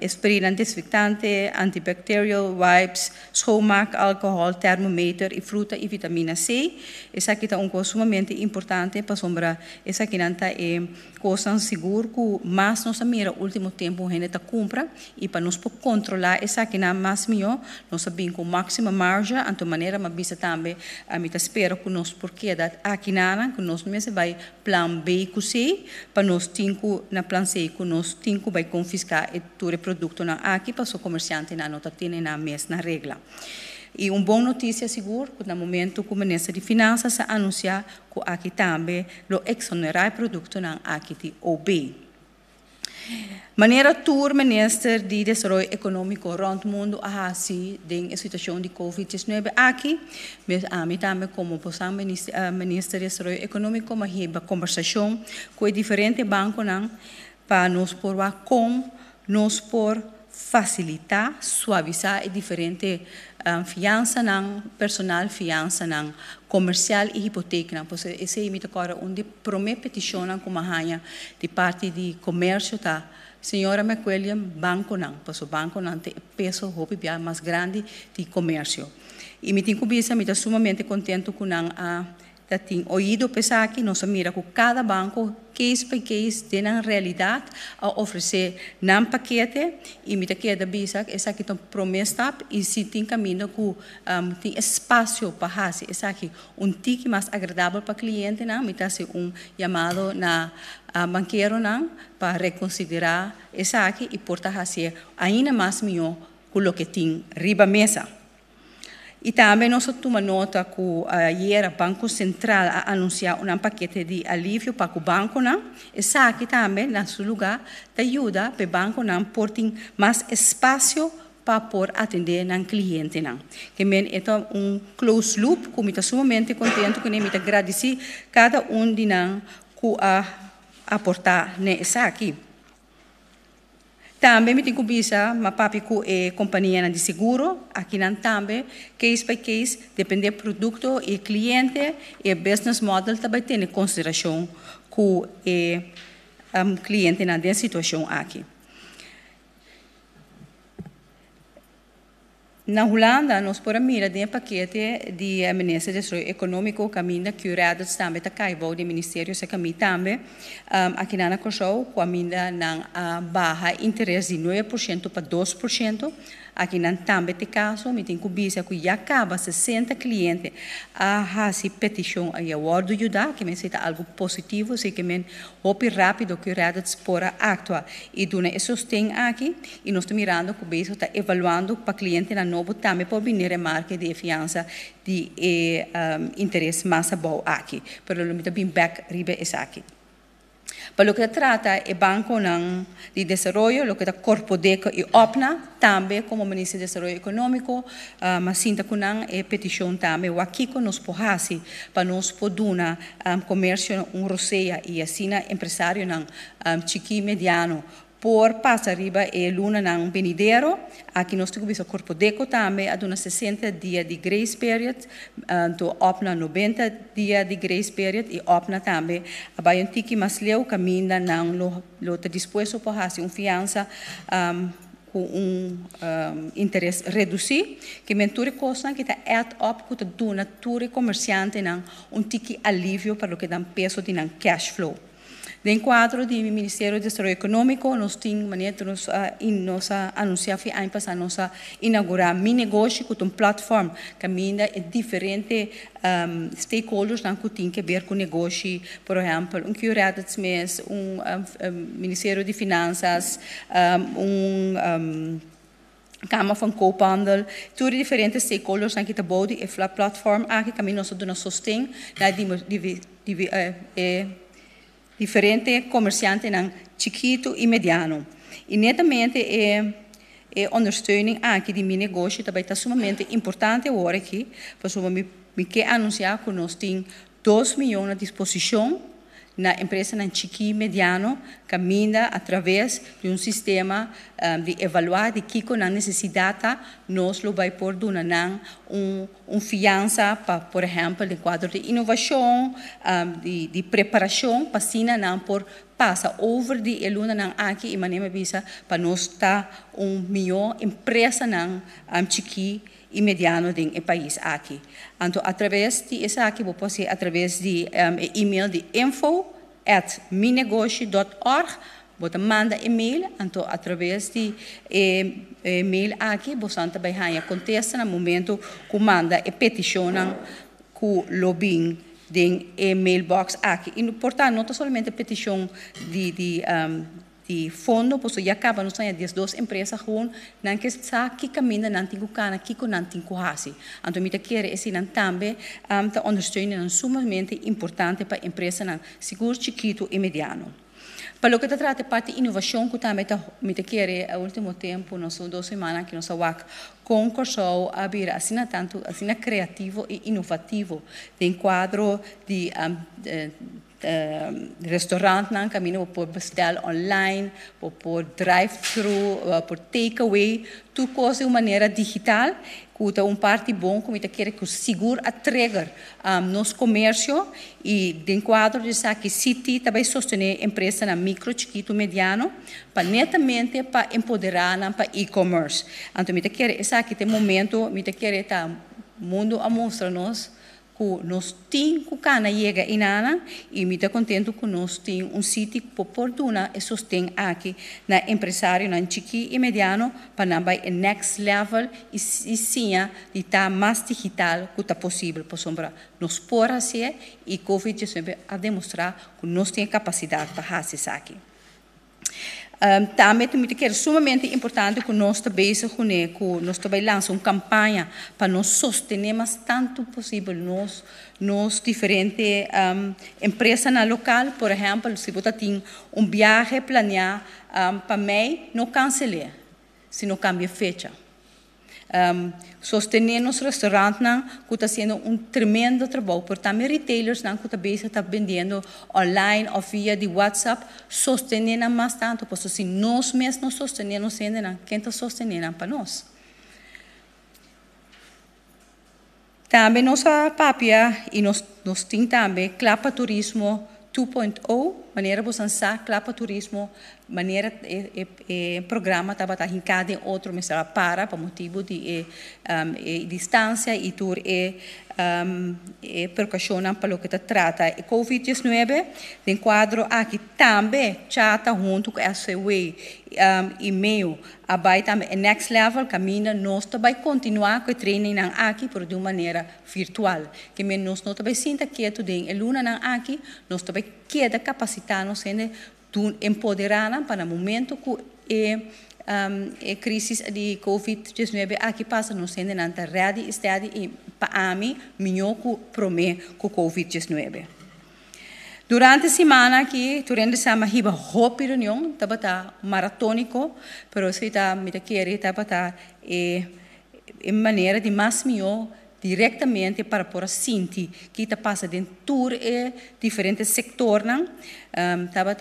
spray desinfectante, antibacterial wipes, schoonmaak, alcohol, thermometer e fruta e vitamina C. Essa aqui é coisa sumamente importante para sombra. Essa aqui é coisa segura que mais nós mira último tempo a gente compra e para nós controlar essa aqui na mais melhor nós sabemos com máxima margem, de maneira mas bisa também a mim espero que nós porque aqui que nós mesmo vai plan B que C para nós tinco na plan C que nós tinco vai confiscar todo o produto na aqui para o comerciante na nota tem na mês na regra. E boa notícia seguro que no momento que o Ministério de Finanças anunciar que aqui também lo exonerar produto na aqui de OB. Maneira tour Ministério de Desenvolvimento Econômico rond mundo assim em situação de COVID-19 aqui, mas a mim também como possam Ministério de Desenvolvimento Econômico mas heba conversação com diferentes bancos para nos por como nos por facilitar, suavizar diferente fiança personal, fiança comercial e hipoteca. Pois esse é agora onde primeira petição como a de parte de comércio tá. Senhora McWilliam, banco pois o banco tem peso mais grande de comércio. E me tenho me estou sumamente contente com a tem ouído pensar que nós mira com cada banco, case by case, tem na realidade a oferecer num paquete e me que da bisa essa aqui tem promessa e se tem caminho com tem espaço para fazer essa aqui tique mais agradável para cliente não me se chamado na banqueiro não para reconsiderar essa aqui e portar fazer ainda mais melhor com o que tem riba mesa. E também nós tomamos nota que ayer o Banco Central anunciou um paquete de alívio para o banco. Essa aqui também, no seu lugar, ajuda para o banco a ter mais espaço para poder atender o cliente. Que é close loop, que eu estou sumamente contente, que eu agradeço cada de nós que aportar nessa aqui. Também me tenho que pensar, mas papi com a companhia de seguro, aqui não também, case by case, depende do produto e cliente, e business model também tem em consideração com o cliente na situação aqui. Na Holanda, nós podemos mirar de paquete de Ministério de Desenvolvimento Econômico, caminho curado também está caibo do Ministério se caminho também. Aqui na Corsou, caminho na barra interesse de 9% para 2%. Aqui na também tem caso, me tem que bisa que já acaba 60 clientes a fazer petição a awardo ajudar, que me seja algo positivo, sei que me hope rápido que o por actuar e dona isso tem aqui e nós estamos mirando que bisa está evaluando para cliente na novo também por vir a marca de fiança de interesse mais bom aqui, pero lo me bem back ribe essa aqui. Para o que trata o Banco de Desenvolvimento, o que é Corpo DECO e OPNA, também como Ministério de Desenvolvimento Econômico, mas sinta que não é petição também, o aqui que nos pode para nós poder comércio roceia e assim empresário chiqui e mediano por passar riba e luna ng venidero. Aqui nós temos o Corpo DECO também, há uma 60 dias de grace period, do OPNA 90 dias de grace period e OPNA também. Há um tiki mas leu caminho ng lo está disposto para fazer fiança com interesse reduzido, que menture costa que está add up que está dona ture comerciante tiki alívio para o que dá peso de cash flow. De quadro do Ministério do Desenvolvimento Econômico, nós temos maneira de nos anunciar que ano passado nós inaugurar Mi Negócio, que é uma plataforma que caminha diferentes stakeholders que tem que ver com o negócio, por exemplo, curado de mês, Ministério de Finanças, Câmara van Koophandel, tudo diferentes stakeholders que estão bouwden e a plataforma aqui que nós damos sustento na diferente comerciante chiquito e mediano. E netamente ondersteuning aqui de meu negócio também está sumamente importante agora aqui, porque me quer anunciar que nós temos 2 milhões à disposição na empresa chiquito e mediano, caminha através de sistema de evaluar de que com a necessidade nós lo vai por donar fiança para, por exemplo, de quadro de inovação, de preparação, para assim por passa over de eluna aqui e maneira visa para nós estar melhor empresa chiquito e mediano do país aqui. Então, através de essa aqui, vou fazer através de e-mail de info@minegócio.org, você manda e-mail, então, através de e-mail aqui, você também contesta no momento que manda a petição com lobbying de e-mailbox aqui. E, portanto, não somente a petição de fundo, pois já acaba, nós temos 12 empresas juntas, não que está aqui caminha, não tem cana, aqui com não tem coragem. Então, me quer esse não também, está ondersteunen sumamente importante para a empresa seguro, chiquito e mediano. Para o que trata parte de inovação, que também me quer, ao último tempo, nós 2 semanas que nós concursou a vir assim tanto, assim criativo e inovativo, em quadro de restaurante não caminho por bestel online, por drive-thru, por takeaway, tudo coisa de maneira digital, que é parte bom, como quer que seguro a trigger nos comércio e de quadro de que City também sostener empresa na micro, chiquito, mediano, para netamente para empoderar para e-commerce. Então me quer essa aqui tem momento, me quer mundo a mostrar-nos que nós temos que cana chega inana e me está contento que nós temos sítio por fortuna e sostém aqui na empresário na chiqui e mediano para não vai next level e sim de estar mais digital que está possível por sombra nós por assim e COVID-19 a demonstrar que nós temos capacidade para fazer isso aqui. Também é sumamente importante que nós também lançamos uma campanha para nós sostenermos tanto possível nos diferentes empresas na local. Por exemplo, se você tem viagem planeado para mim, não cancele, se não cambia fecha. Sostener nos restaurantes que está sendo tremendo trabalho, por também retailers que também está vendendo online ou via de WhatsApp, sostener mais tanto, porque se nós mesmos não sostenemos, quem está sostenendo para nós? Também nossa papia e nós temos também Clapa Turismo 2.0, maneira você usar Clapa Turismo, maneira programa estava em cada outro mês para motivo de distância e tur percussiona para o que trata e COVID-19 tem quadro aqui também chata junto com a SWE e-mail abai também next level caminha nós também continuar com o training aqui por de uma maneira virtual que nós não também sinta que tudo em luna aqui nós também queda capacitar nos empoderar para o momento que a crise de COVID-19 aqui passa no sendo na ready estado e para mim melhor que promete com COVID-19. Durante a semana aqui, durante a semana hiba hopi reunião, estava maratônico, pero se está me querer estava em maneira de mais melhor diretamente para por sentir que está passa dentro de diferentes setores, estava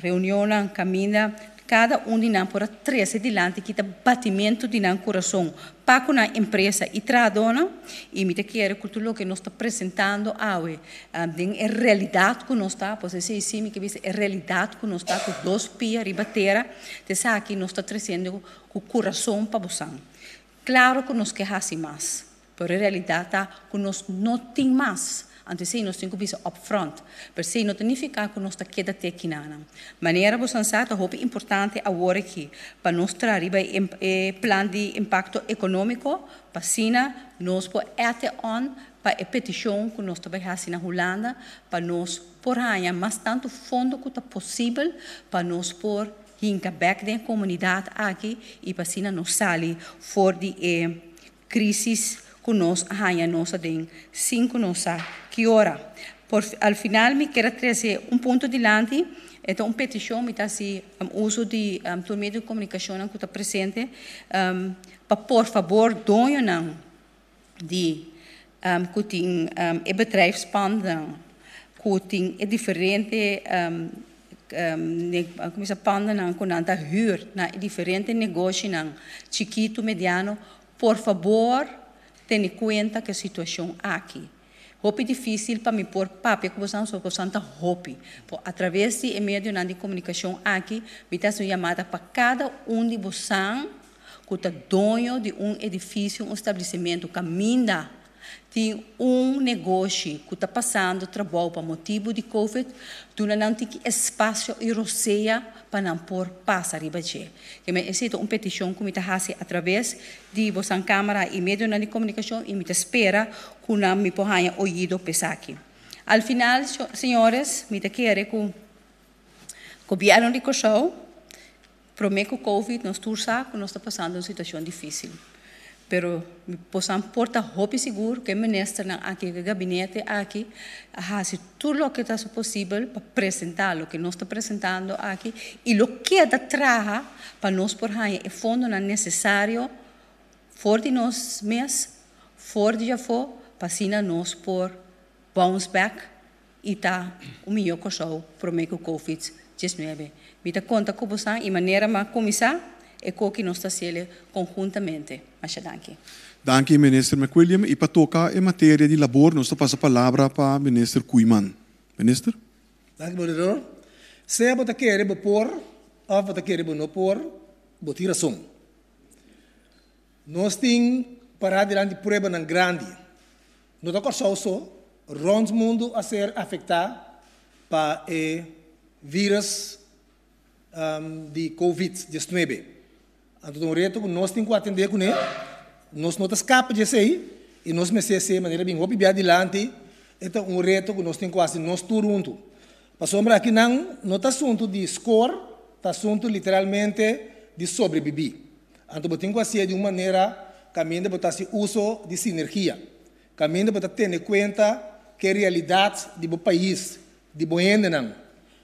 reunião caminha cada de nós por 13 dilante que está batimento de nosso coração para a empresa e tradona e me quero que tudo o que nós está apresentando hoje é realidade que nós está, pois sim me que é realidade que nós está com dois pés ribatera, dessa aqui nós está trazendo o coração para você. Claro que nós queremos mais, mas a realidade está que nós não temos mais. Antes nós temos que ser upfront, mas isso não significa que nós está queda até aqui nada. Maneira você sabe, é importante agora aqui para nós trazer plano de impacto econômico, para cina nós por até on para a petição que nós também fazemos na Holanda, para nós por ganhar mais tanto fundo que possível, para nós por hinca back da comunidade aqui e para cina nós sair fora de crise que nós ganhamos de 5 nossa que hora. Al final, me quero trazer ponto dilante, é uma petição, me está se uso de meio de comunicação que está presente, para por favor, dono não de que tem bedrijfspanden, que tem diferente como se panda não com nada huur, na diferente negócio não, chiquito, mediano, por favor tenha conta que a situação aqui. É difícil para me pôr papel que você não só santa hope. Através de meio de comunicação aqui, me está sendo chamada para cada de vocês que é dono de edifício, estabelecimento, caminha tem negócio que está passando trabalho para motivo de COVID, não tem espaço e roceia para não pôr passar e bater. Que me aceita uma petição que me está fazendo através de vossa câmara e meio de comunicação e me espera que não me ponha ouvido pensar aqui. Al final, senhores, me quero que o governo de Kosovo promete que o COVID nos tursa que nós está passando uma situação difícil. Pero possamos portar roupa seguro que o ministro aqui, o gabinete aqui, faz tudo o que está possível para apresentar o que nós está apresentando aqui e o que é da traga para nós por aí é fundo necessário fora de nós mesmos, fora de já for, para assim nós por bounce back e tá o melhor que o prometo o COVID-19. Me dá conta que você e maneira mais começar e que nós está fazendo conjuntamente. Danke, minister McWilliam. E para tocar em matéria de labor, nós passamos a palavra para o minister Kuiman. Minister? Danke, moderador. Se você quer pôr, ou você quer não pôr, você tem razão. Nós temos para diante prova grande. não está só rond o mundo a ser afetado para o vírus de Covid-19. Então, reto que nós temos que atender com ele, nós não escapamos disso aí, e nós precisamos de maneira bem rápida adiante. Então, reto que nós temos que fazer, nós tudo junto. Para sombra aqui não está assunto de score, está assunto literalmente de sobreviver. Então, temos que fazer de uma maneira, caminho para ter uso de sinergia, caminho para ter em conta que a realidade do país, do ende,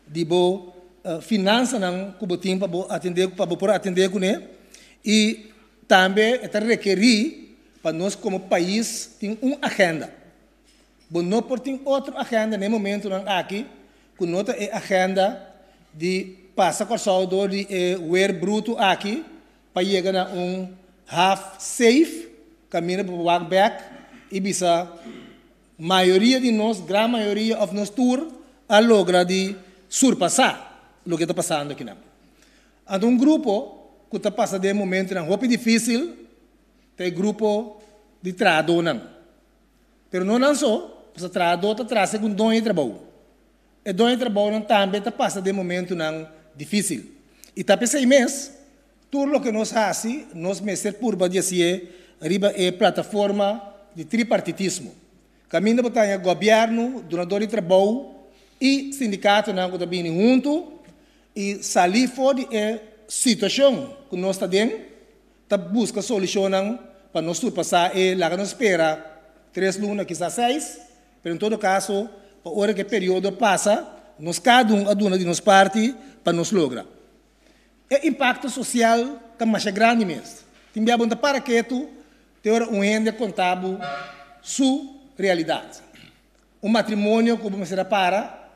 do finanças que tem para atender com ele, e também requerir para nós como país ter uma agenda. Não por ter outra agenda no momento aqui, que nota é a agenda de passar com o saldo de wear bruto aqui, para chegar a half safe, caminho para o walk back, e bisa maioria de nós, grande maioria de nós tour, a logra de surpassar o que está passando aqui. Então, grupo que está passando de momento é difícil, tem grupo de trabalho. Mas não só, o trabalho está trazendo segundo dono de trabalho. E dono de trabalho também está passando de momento difícil. E está pensando meses, tudo o que nós fazemos, nós meses por baixo arriba é plataforma de tripartitismo. Caminho para o governo, donador de trabalho e sindicato que está vindo junto e sair fora da situação que nós estamos dentro, está buscando solução para nós surpassar e lá que nós espera 3 lunas, quizás 6, mas em todo caso, para a hora que o período passa, nós cada uma de nossa parte para nos lograr. O impacto social é mais grande mesmo. Tem que para que tu tenha renda contábil sua realidade. Matrimônio que você para,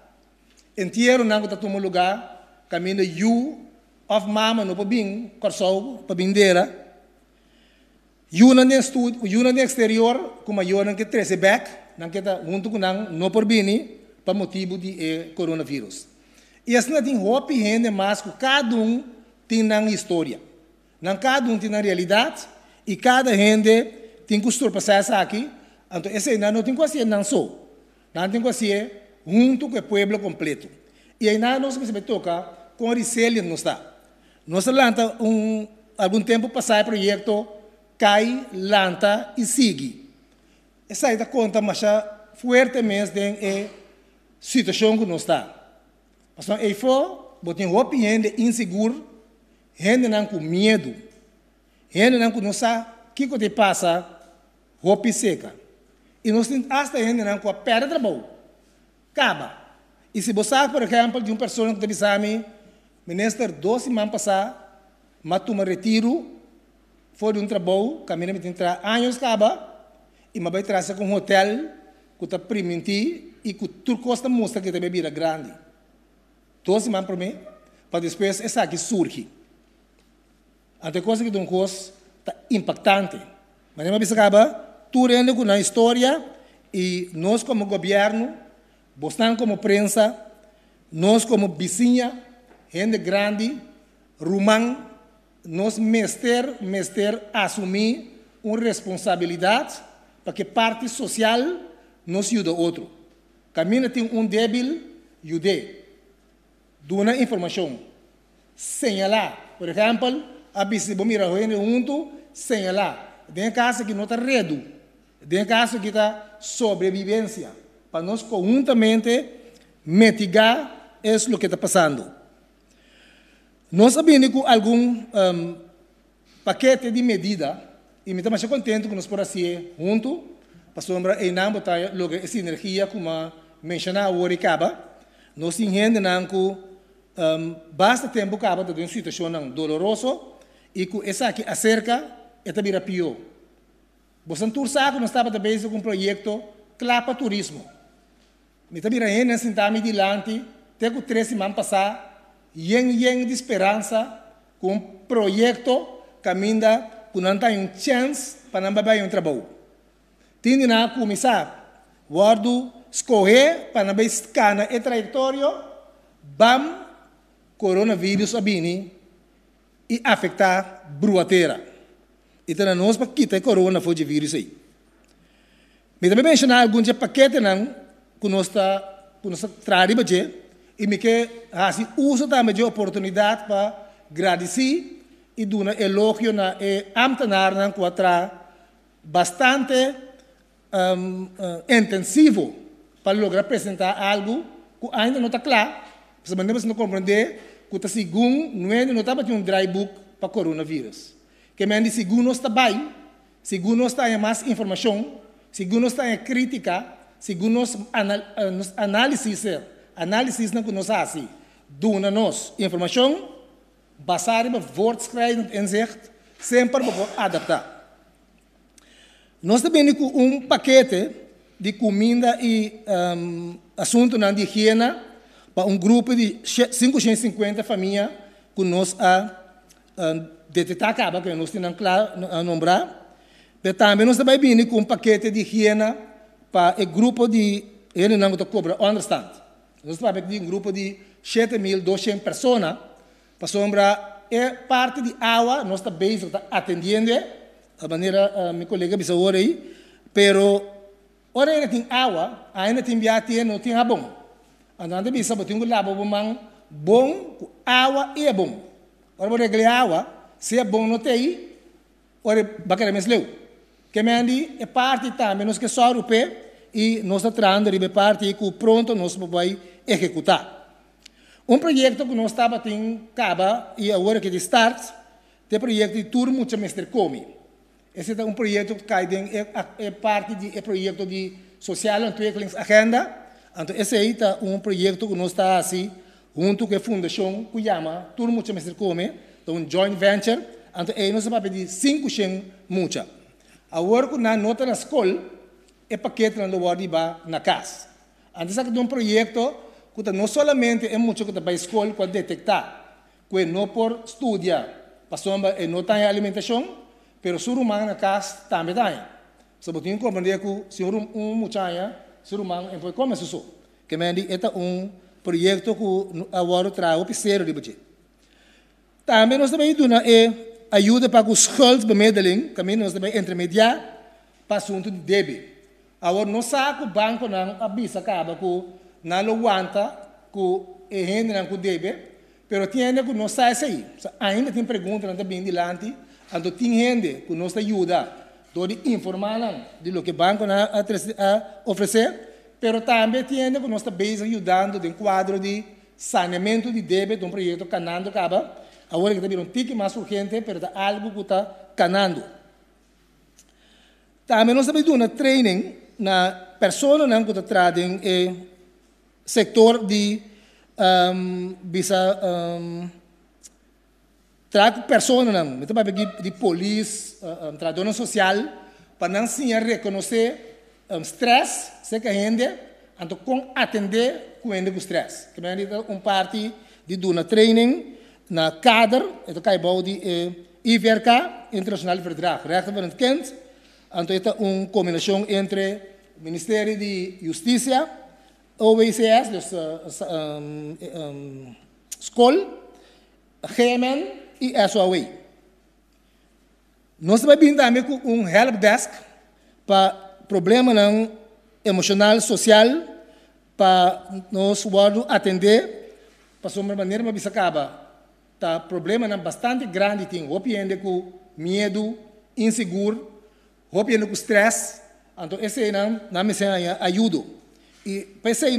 inteiro não está tomando lugar, caminho you of mama no para bem, corso para bindeira. You na estúdio, you na exterior, como eu não que trace back, não que está junto com não por bem, para motivo de coronavírus. E assim tem roupa e renda mais que cada tem uma história. Não cada tem uma realidade e cada renda tem que surpassar essa aqui. Então esse não tem que ser não só, não tem que ser junto com o povo completo. E aí nós que se toca com a resiliência não está. Nós lanta algum tempo passar o projeto cai, lanta e sigue. Essa aí dá conta mas forte mesmo da situação que nós está. Mas não é for, botem roupa e renda inseguro, renda não com medo, renda não com não sabe o que te passa, roupa seca. E nós temos hasta renda não com a perda de trabalho. Acaba. E se você, por exemplo, de uma pessoa que deve saber, ministro, 12 semanas passadas, matou um retiro, foi de um trabalho, caminho de entrar anos, acaba, e vai trazer com um hotel, que está permitindo, e que tudo custa mostra que também vira grande. 12 semanas para mim, para depois essa aqui surge. Até coisa que não custa, está impactante. Mas não acaba, tudo ainda com a história, e nós como governo, Boston como prensa, nós como vizinha, gente grande, rumang, nós mester assumir uma responsabilidade para que parte social nos ajude outro. Caminho tem débil, ajude. Dona informação. Señalar. Por exemplo, a vizinha mira junto, señalar. Tem caso que não está redo. Tem caso que está sobrevivência. Para nós conjuntamente mitigar isso que está passando. Nós sabemos que algum paquete de medida, e me estamos contentes que nós podemos fazer junto, para sombra e não botar essa energia como mencionar o Oricaba, nós entendemos que basta tempo acaba de uma situação dolorosa e que essa aqui acerca é também pior. Você não sabe que nós estamos também com um projeto Clapa Turismo. Me também ainda sentamos adiante, até que 3 semanas passadas, de esperança com um projeto que ainda não tem uma chance para não fazer um trabalho. Tem que começar a escolher para não escanear a trajetória, bam, coronavírus abini e afetar bruateira. Então nós para quitar corona foi de vírus aí. Me também mencionar alguns paquetes que nós trazemos e me que assim uso também de oportunidade para agradecer e dar um elogio na ambtenaar que tra bastante intensivo para lograr apresentar algo que ainda não está claro. Se você não compreender, que está segundo não está batendo dry book para coronavírus. Que me diz segundo está bem, segundo está em mais informação, segundo está em crítica, segundo nos análise não que nós fazemos, dona nós informação, basar em woordschrijvend inzicht, sempre para adaptar. Nós também temos paquete de comida e assunto de higiene para grupo de 550 famílias que nós detectamos, que nós temos a nombrar. Mas também nós também com paquete de higiene para o grupo de, ele não cobra, understand. Nós temos um grupo de 7.200 pessoas, para sombra, é parte de água, nós estamos atendendo, a maneira, meu colega disse agora aí, pero, ora ainda tem água, ainda tem biate, não tem bom. Andando bem, sabe, tem um labo bom, água e é bom. Ora, vou regrar água, se é bom não tem, ora, bacana mesmo leu. Que me andi, é parte também, nós que só europeu, e nós estamos tratando de parte que pronto nós vamos executar. Projeto que nós estava em Caba, e agora que start, é o projeto de Turmo Chamester Come. Esse é projeto que é parte do projeto de Social Ontwikkelingsagenda. Então, esse aí é projeto que nós estamos assim, junto com a fundação que chama Turmo Chamester Come, então joint venture. Então, aí nós vamos pedir 500 mucha. Agora que nós nota na escola, é paquete na lugar de na casa. Então, esse é um projeto que não somente é muito que está para a escola para detectar, que não por estudar, passou a não tem alimentação, pero ser humano na casa também tem. Se você tem que compreender que se muchacha, ser humano pode comer isso. Que me diz, é projeto que agora traz o piseiro de budget. Também nós também damos ajuda para os schuldbemiddeling, que nós também intermediar para o assunto de débito. Agora, não sabe que o banco não avisa acaba que não aguenta que a gente não débito, mas tem gente que não sabe isso aí. Ainda tem perguntas também delante. Então, tem gente que nos ajuda a informar de lo que o banco oferecer, mas também tem gente que nos está ajudando no quadro de saneamento de débito, projeto canando acaba. Agora que está um tique mais urgente, mas é algo que está canando. Também nós estamos dando training na pessoa que está trazendo o setor de trago pessoas de polícia, trabalho social, para não se reconhecer stress, se que a gente, então com atender com o stress. Que é parte de uma training na cadre, het kaibouw die IVRK, Internationaal Verdrag Rechten van het Kind. En het is een combinatie entre het ministerie de Justicia, OWCS, dus school, GMN e SOA. Nós também também com helpdesk para problemas emocional, social, para nós atender, para uma maneira mais bisacaba. Tá problema bastante grande tem, hopiende com medo, inseguro, hopiende com stress, então esse não me ajuda. E para esse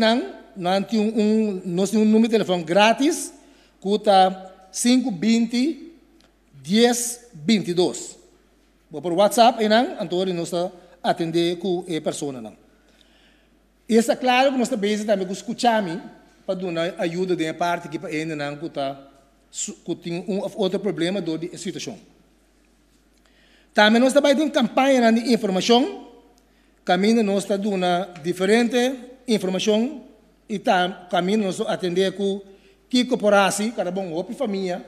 nós temos um número de telefone grátis, que está 520 1022. Por WhatsApp, então nós atender com a pessoa. E está claro que nós também estamos escutando para dar ajuda de parte que ainda tem outro problema da situação. Também nós também temos campanha de informação, caminho nós está dando diferente informação e caminho nós atender com que corporação, cada bom, ou família,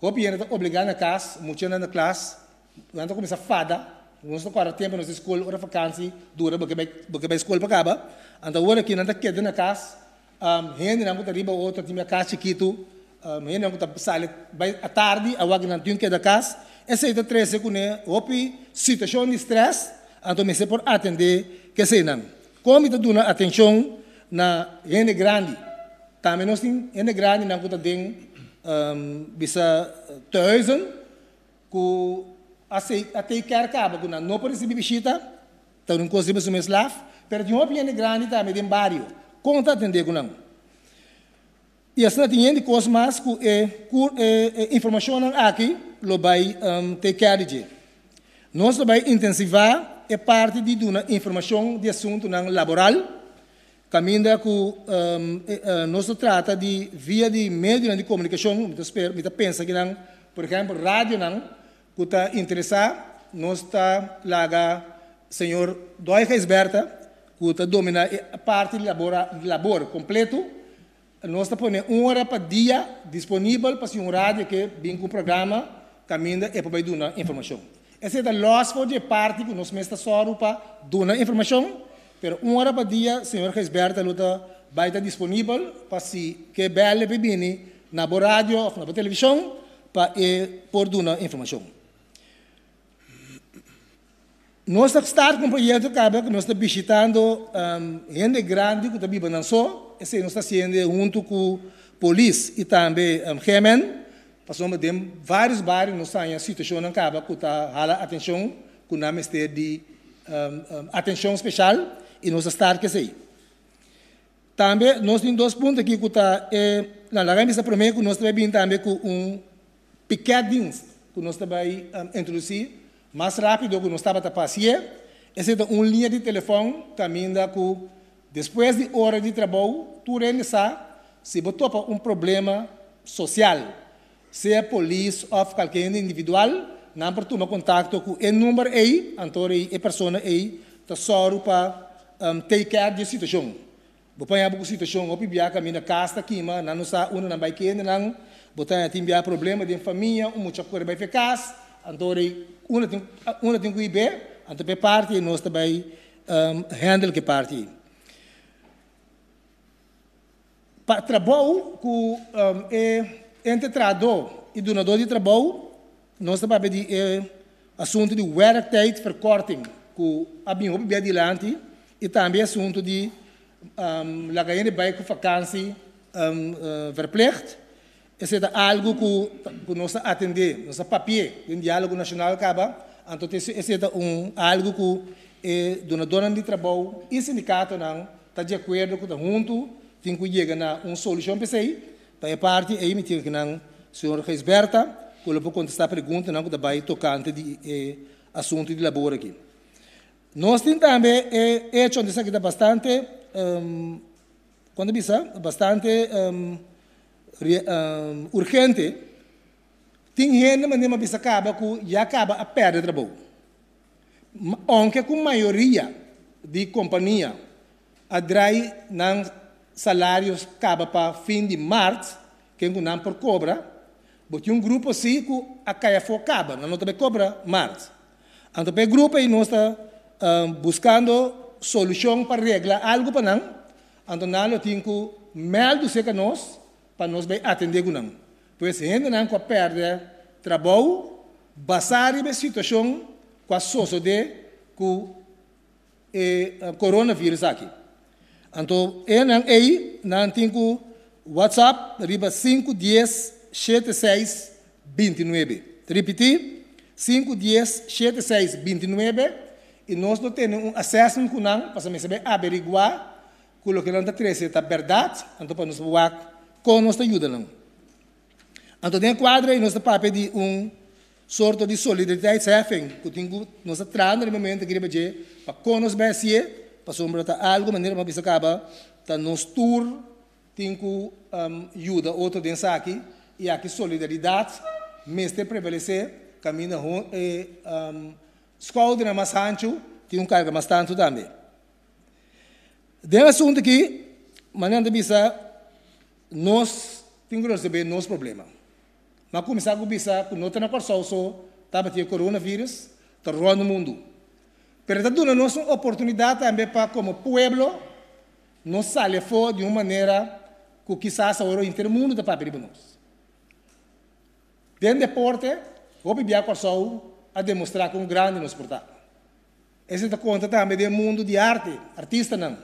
ou ainda obrigado na casa, muito na classe, quando começa a fada, nós estamos agora tempo na escola, hora vacância, dura, porque a escola para acabar, então agora aqui não está quedando na casa, gente não está riba outra, tem a casa chiquito, gente não está saindo à tarde, a hora não tem que da casa, essa é a três com a situação de stress, então me se por atender que sei não. Como está dando atenção na gente grande. Também nós temos gente grande na conta de bisa 1000 que até quer acaba com não pode receber visita, então não consegue mais o slav, mas tem uma gente grande também de barrio. Conta atender com não. E assim tem gente coisa mais que informação aqui lo vai ter que agir. Nós vai intensivar a parte de uma informação de assunto laboral. Caminha que nós trata de via de meio de comunicação, me pensa que não, por exemplo, rádio não, que está interessado, nós está lá senhor Doi Reisberta, que está domina a parte de labor completo, nós está pondo 1 hora por dia disponível para um rádio que vem com o programa, caminha e para dar informação. Essa é a loss for de parte que nós está só para dar informação. Pero 1 hora por dia, senhor Reisberta, vai estar disponível para se que bela bebine na rádio ou na televisão para por dar informação. Nós estamos com um projeto que nós estamos visitando gente grande que está vivendo só, esse nós estamos fazendo junto com a polícia e também Gemen, passamos de vários bairros, nós estamos em situação que está hala atenção, com o nome de atenção especial, e nós estamos que sei. Também nós temos 2 pontos aqui que está na revista primeiro que nós estamos também com pequeno dienst que nós estamos introduzir mais rápido que nós estamos a passear. Essa é uma linha de telefone caminha com depois de hora de trabalho, tu realizar se você topa problema social, se é polícia ou qualquer individual, não para tomar contato com o número aí, então a pessoa aí está só para take care de situação. Você tem uma situação, você tem caminho casa aqui, mas não sabe não vai querer não. Você tem um problema de família, muita coisa vai ficar, então uma tem que ir bem, então para parte nós também handle que parte. Para trabalho com entrador e donador de trabalho, nós também pedir assunto de werktijd verkorting, que abbiamo bem adiante. E também assunto de lagarene bij com vakantie verplicht. Esse é algo que nós atender, nosso papel, em diálogo nacional acaba. Então esse é algo que donador de trabalho e sindicato não está de acordo com junto, tem que chegar na uma solução para isso. Para a parte aí me tinha que não, senhor Reisberta, que eu vou contestar a pergunta não que vai tocante de assunto de labor aqui. Nós temos também hecho onde isso aqui bastante, quando bisa, bastante urgente. Tem gente que bisa acaba que já acaba a perder trabalho. Aunque com a maioria de companhia atrai não salários acaba para fim de março, que não por cobra, porque grupo assim que a caia for acaba, não também cobra março. Então o grupo aí nós está buscando solução para reglar algo para não, então nós temos que melhor que nós para nós atender com não. Pois ainda não com a perda trabalho, basar a situação com a sociedade com o coronavírus aqui. Então aí nós temos que WhatsApp riba 510 76 29. Repetir 510 76 29. E nós não temos acesso com não, para saber averiguar o que não está trazendo é verdade, então para nos voar com nossa ajuda não. Então dentro do quadro nós estamos pedir sorte de solidariedade que nós estamos no momento que queremos para com nos beber, para sombra algo maneira para bisa acaba, tá nos tour tem que ajuda outro dentro aqui e aqui solidariedade, mestre prevalecer caminha escola de mais rancho tem carga mais tanto também. Dentro assunto aqui, maneira de bisa nós temos que resolver nosso problema. Mas começar com bisa que não está na corção só tá batendo coronavírus, tá rolando o mundo. Pero está dando nossa oportunidade também para como pueblo nós sair fora de uma maneira que quizás agora o inteiro mundo está para abrir nós. Dentro do deporte, vou beber a corção a demonstrar com grande nos portar. esse está conta também do mundo de arte, artista não.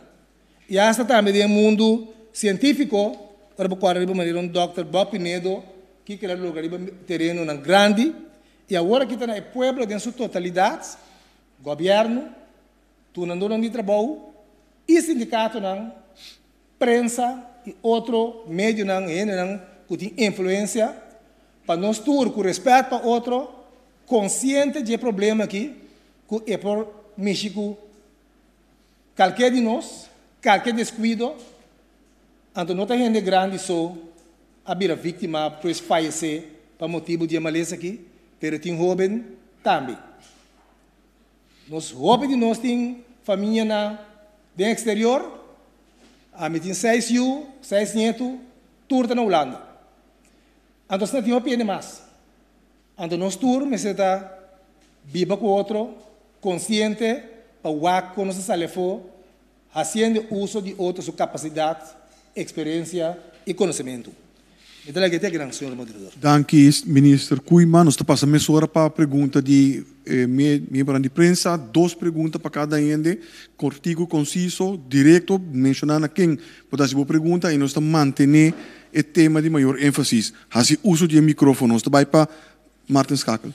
E esta também do mundo científico, para o qual o Dr. Bob Pinedo, que é o lugar terreno grande, e agora que está no pueblo em sua totalidade, governo, tornando de trabalho, e sindicato, prensa e outro meio que tem influência, para nós todos, com respeito para outro, consciente de problema aqui, que é por México, qualquer de nós, qualquer descuido, então não tem gente grande só a vir a vítima para falecer por motivo de maleza aqui, mas tem jovem também. Nós jovens de nós tem família no exterior, a mim tem 6 netos, tudo na Holanda. Então nós não temos pena mais. Então nós todos, mas está viva com outro, consciente, para o que nos salefou, fazendo uso de outra sua capacidade, experiência e conhecimento. Então, é que tem senhor moderador. Danke, minister Koeman. Nós estamos passando meia hora para a pergunta de membro de prensa. 2 perguntas para cada ende. Cortico, conciso, direto, mencionando quem pode fazer a pergunta e nós estamos mantendo o tema de maior ênfase. Fazer uso de microfone. Nós estamos para Martin Schakel.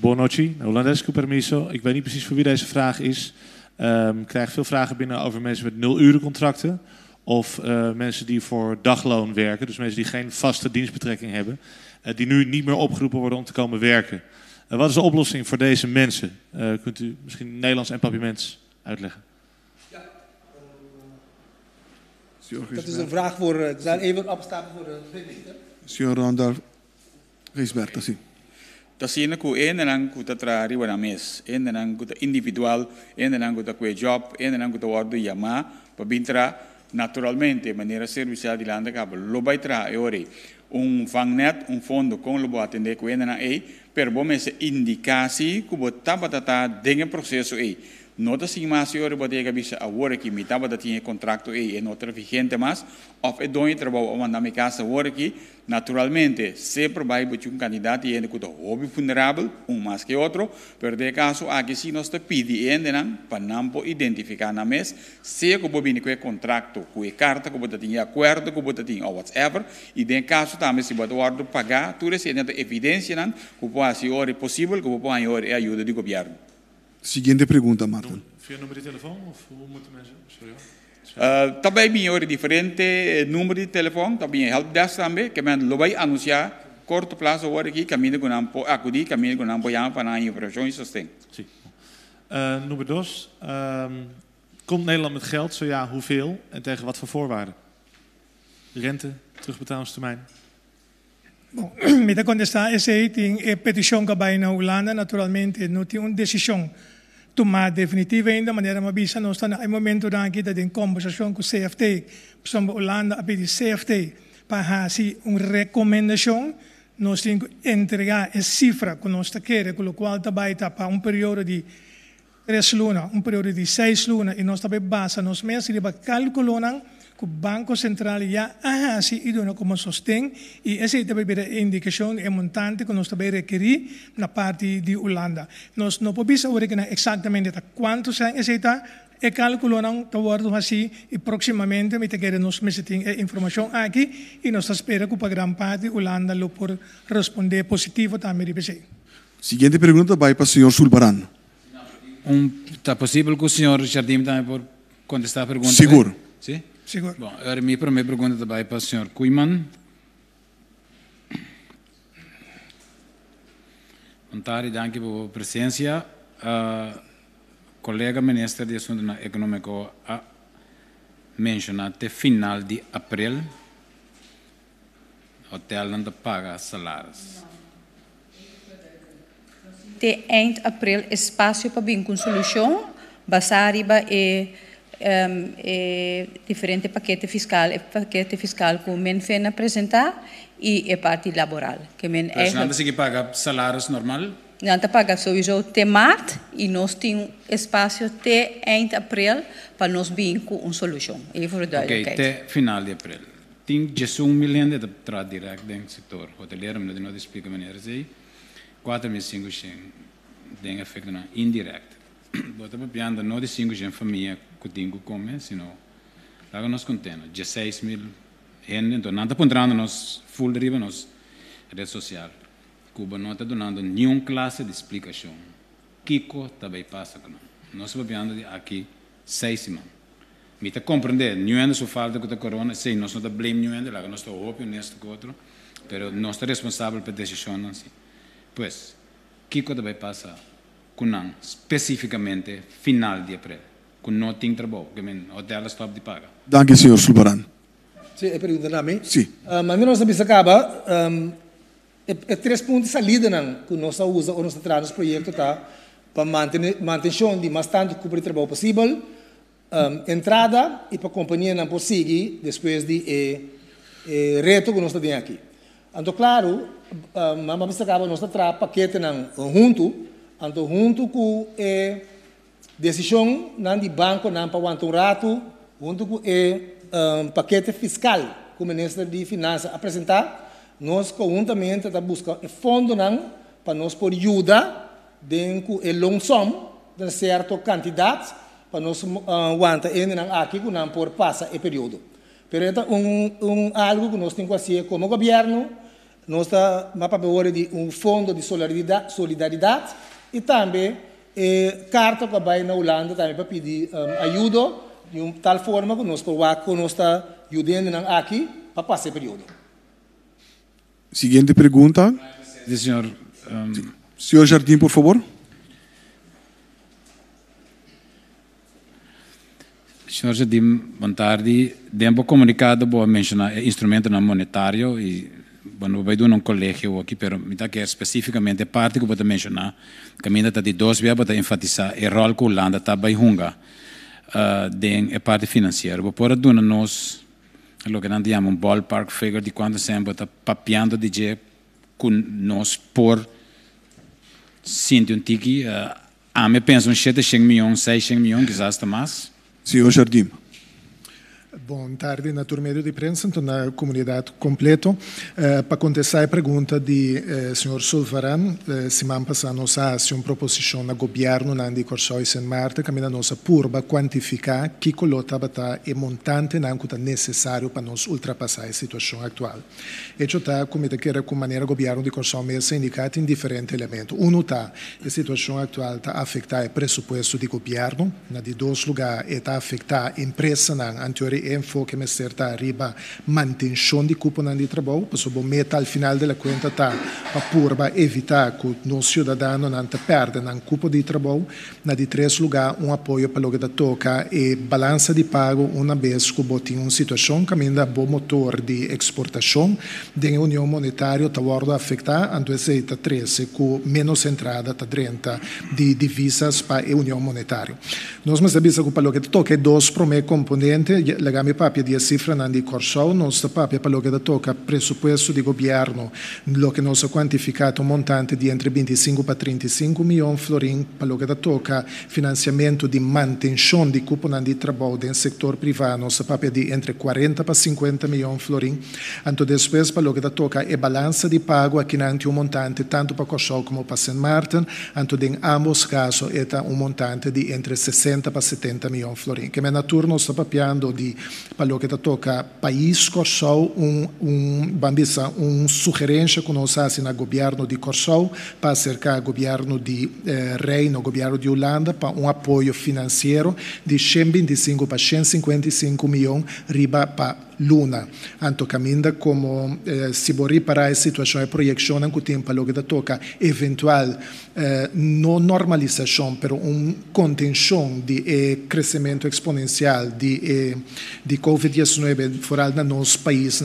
Boa noite, Holandes, com permisso. Ik weet niet precies voor wie deze vraag is. Ik krijg veel vragen binnen over mensen met 0-urencontracten. Of mensen die voor dagloon werken. Dus mensen die geen vaste dienstbetrekking hebben. Die nu niet meer opgeroepen worden om te komen werken. Wat is de oplossing voor deze mensen? Kunt u misschien Nederlands en Papiaments uitleggen? Ja. Dat is een vraag voor... Ik zal even opstappen voor de minister. Senhor Randall Gisberta, sim. Tasina ku nang ku tatrari wana mes, nang ku individual, nang ku kwe job, nang ku ordo yama, pabintra naturalmente maneira servicial di landa cabo lo vai tra e ore vangnet fondo con lo bo atende ku nang per bo mese indicasi ku bo tabatata dengan processo nota sim mas ore bo dega bisa agora que me taba tinha contrato e outra vigente mas of doin trabalho uma na minha casa agora que naturalmente sempre vai botar candidato e com hobby vulnerável mais que outro pero de caso aqui se nós te pedi não para não identificar na mes se que bo bine com contrato com carta que bo tinha acordo que bo tinha ou whatever e de caso também se bo ordo pagar tudo isso é evidência não que pode ser ore possível que bo pode ore ajuda do governo. Seguinte pergunta, Martin. Via número de telefoon of hoe moeten mensen? Sorry. Também tem diferente número de telefone, também helpdesk também, que men lo vai anunciar curto prazo agora aqui, caminho com nampo, acudi caminho com nampo já para a informação e sustento. Sim. Número 2. Komt Nederland met geld? Zo ja, hoeveel? En tegen wat voor voorwaarden? Rente, terugbetaalingstermijn? Bom, me da contestar essa tem petição que vai na Holanda, naturalmente não tem uma decisão tomada definitiva ainda, maneira uma bisa nós está no momento da que tem conversação com o CFT, por Holanda a pedir CFT para fazer uma recomendação, nós temos que entregar a cifra que nós queremos, com o qual está para um período de 3 lunas, um período de 6 lunas, e nós também basa, nós mesmos calculamos que o Banco Central já assim idôneo como sostém e essa é também a indicação é montante que nós também requerir na parte de Holanda. Nós não podemos saber exatamente quanto são essa é calculando toward assim e proximamente me te nós meseting informação aqui e nós espera que para grande parte Holanda lo por responder positivo também de PC. Seguinte pergunta vai para o senhor Sulbaran. Está possível que o senhor Jardim também por contestar a pergunta? Seguro. Sim? Seguro. Bom, agora minha primeira pergunta também para o senhor Koeman. Vontade, danke pela presença. Colega ministro de Assuntos Econômicos a mencionado até final de abril o hotel não paga salários. Até eind abril espaço para vir com solução, basariba diferente paquete fiscal que o men vem apresentar e a parte laboral. Que men não se paga salários normal? Não te paga sowieso até março e nós temos espaço até eind abril para nós vir com uma solução. Even duidelijkheid. Até final de abril. Tem 18 milhões de trabalho direto no setor hoteleiro, mas não explica maneira assim. 4.500 tem efeito indirect. bota papiando não de 5 gente família que tem que comer, senão lá nós contemos 16.000 gente, então não está pontrando nós full de riba nos rede social. Cuba não está dando nenhuma classe de explicação. Kiko também passa com nós papiando aqui 6 semanas. Me está compreender, não é só falta que a corona, sim, nós não está blame não é, lá nós está óbvio neste outro, mas nós está responsável pela decisão assim. Pois, Kiko também passa com especificamente final de abril, com não tem trabalho, que o hotel stop de paga. Dank u, senhor Sulbaran. Sim, é pergunta na mim? Sim. Mas nós sabemos acaba, é 3 pontos de salida que nós usa ou nós traz no projeto tá para manutenção de mais tanto cobrir trabalho possível, entrada e para a companhia não prosseguir depois de reto que nós temos aqui. Então, claro, mas acaba nós traz paquete junto com decisão de banco não para aguentar um rato, junto com paquete fiscal que o ministro de Finanças apresentar, nós conjuntamente estamos buscando fundo para nós poder ajudar dentro do long sum de certa quantidade para nós aguentar aqui que não por passar o período. Pero é algo que nós temos que fazer como governo, nós estamos para de fundo de solidariedade e também carta que vai na Holanda também para pedir ajuda de tal forma que nós podemos estar ajudando aqui para passar o período. Siguiente pergunta. Sí, senhor. Senhor Jardim, por favor. Senhor Jardim, boa tarde. Dentro do comunicado, vou mencionar instrumento não monetário e quando vai dar um colégio aqui, mas me quer especificamente parte que vou mencionar, que ainda está de 2 vezes para enfatizar o rol que a Holanda está by hunga den a parte financeira. Vou pôr a nós o que nós chamamos ballpark figure de quando sempre está papiando de je com nós por sinto tiki a me penso 700 milhões, 600 milhões, quizás até mais. Senhor Jardim. Boa tarde, na turma de imprensa, então, na comunidade completa. Para contestar a pergunta de senhor Sulvaran, semana passada nós fizemos uma proposição no governo de Corsó e São Marta, que nós purba quantificar que colota é montante que é necessário para nós ultrapassar a situação atual. Isso está, como eu quero, com maneira o governo de Corsó mesmo indicado em diferentes elementos. Está, a situação atual está a afetar o pressuposto de governo, de 2 lugares, está a afetar a empresa, anterior enfoque me certa arriba manutenção de cupo de trabalho, posso meta al final della conta tá a purba evitar que o cidadão não perde um cupo de trabalho, na de 3 lugares apoio para o que toca e balança de pago uma vez que botem uma situação que ainda bom motor de exportação da União Monetária está a afetar, então esse 13 com menos entrada está 30 de divisas para a União Monetária. Nós sabemos que para o que toca 2 primeiro componente legami papia di cifra di Corsó, nostra papia per lo che tocca presupposto di governo, lo che nos ha quantificato un montante di entre 25 a 35 milioni florin, per lo che tocca finanziamento di manutenzione di cupo di lavoro nel settore privato, nostra papia di entre 40 a 50 milioni florin, anto después per lo che tocca e balanza di pago a chinanti un montante tanto per Corsó come per St. Martin, anto in ambos casos è un montante di entre 60 a 70 milioni florin, che me naturno sta papiando di per lo che tocca país Corsó un sugerência que nós fazemos no governo de Corsó para acercar o governo de Reino, o governo de Holanda para apoio financeiro de 125 para 155 milhões riba para Luna. Anto caminda como se vorrei para a situação e projeção que tem para o que toca eventual não normalização, pero contenção de crescimento exponencial de COVID-19 fora do nosso país,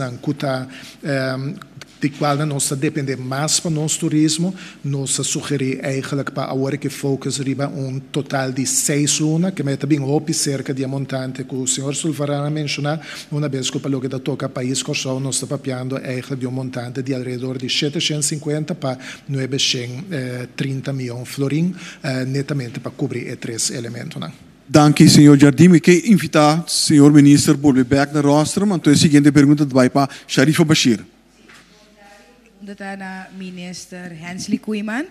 de qual nós dependemos mais para o nosso turismo, nós sugerimos eigenlijk para agora que focus riba total de 6 lunas, que é também cerca de montante que o senhor Sulvarana mencionou, uma vez que para o que toca país Corsó, nós estamos papiando eigenlijk de montante de alrededor de 750 para 930 milhões florin, netamente para cobrir esses 3 elementos. Dank u, senhor Jardim. Ik quero invitar o senhor ministro Bolbeck na rostrum. Então, a seguinte pergunta vai para Sharifa Bashir. pergunta na minister Hensley Koeman.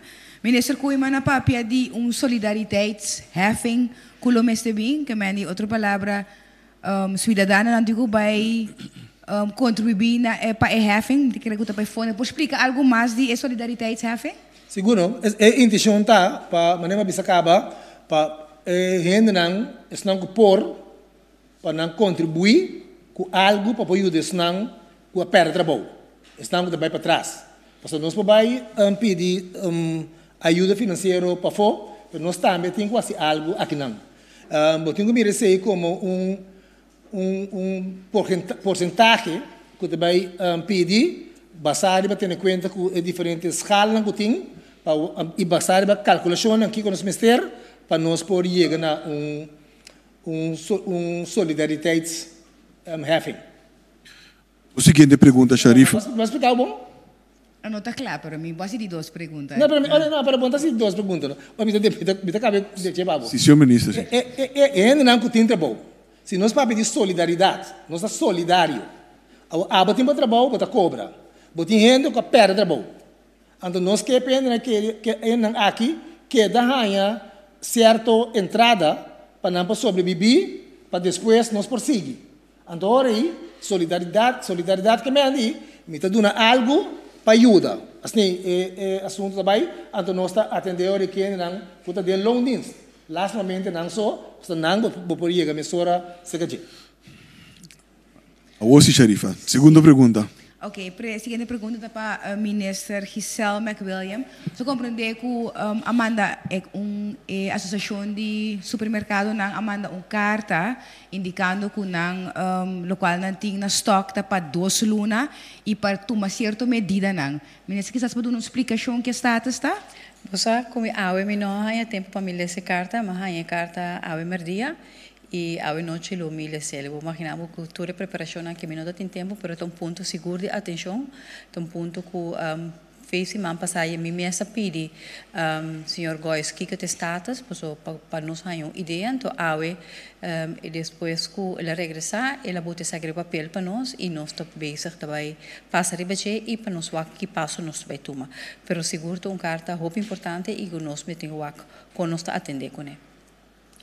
Minister Koeman, na papia di solidariteitsheffing kulomeste bing, que meni outra palavra cidadana nantigo vai contribuir na para heffing, de que eu também fone. Pode explicar algo mais de solidariteitsheffing? Seguro, a intenção tá para maneira bisacaba para gente não estão por para não contribuir com algo para poder ajudar com a perda de trabalho. Estamos também para trás. Porque nós podemos pedir ajuda financeira para fora, mas nós também temos quase algo aqui não. Eu tenho que me receber como porcentagem que também pedir, baseado para ter em conta com diferentes escalas que tem, e baseado para calculação aqui com o ministério, para nós poder chegar a solidaritetsheffing. A seguinte pergunta, Sharifa. Vai explicar bom? Não está claro para mim, vou fazer duas perguntas. Não, para mim, fazer duas perguntas. Mas me cabe de babo. Sim, senhor ministro. Ainda não que tem trabalho. Se nós para pedir solidariedade, nós somos solidários. Botem para trabalho, botem cobra. Botem gente que perde trabalho. Então, nós queremos que aqui, que dá certa entrada para não sobreviver, para depois nós prosseguir. Então, aí, solidariedade que me está dando algo para ajuda. Assim, assunto também, então nós está atendendo que não puta de longdins. Lastamente não só, não por aí que me sora sequer. A você, Sharifa. Segunda pergunta. Ok, seguinte pergunta para a minister Giselle McWilliam. Você compreende que Amanda é uma associação de supermercado, Amanda uma carta indicando que o local não tem na estoque para 2 lunas e para tomar certa medida. Minister, quizás pode dar uma explicação que status está? Você, como eu não tenho tempo para me ler essa carta, mas tenho carta ao merdia. E a noite lo mil se vou imaginar que toda a preparação aqui não tem tempo, mas é ponto seguro de atenção, é ponto que fez semana passada a minha pedi senhor Góes que te status para nós ter uma ideia, então e depois que ela regressar, ela botar esse papel para nós e nós estamos bezig também passar a e para nós ver que passo nós vai tomar. Mas seguro é uma carta muito importante e que nós metemos com nós atender com ele.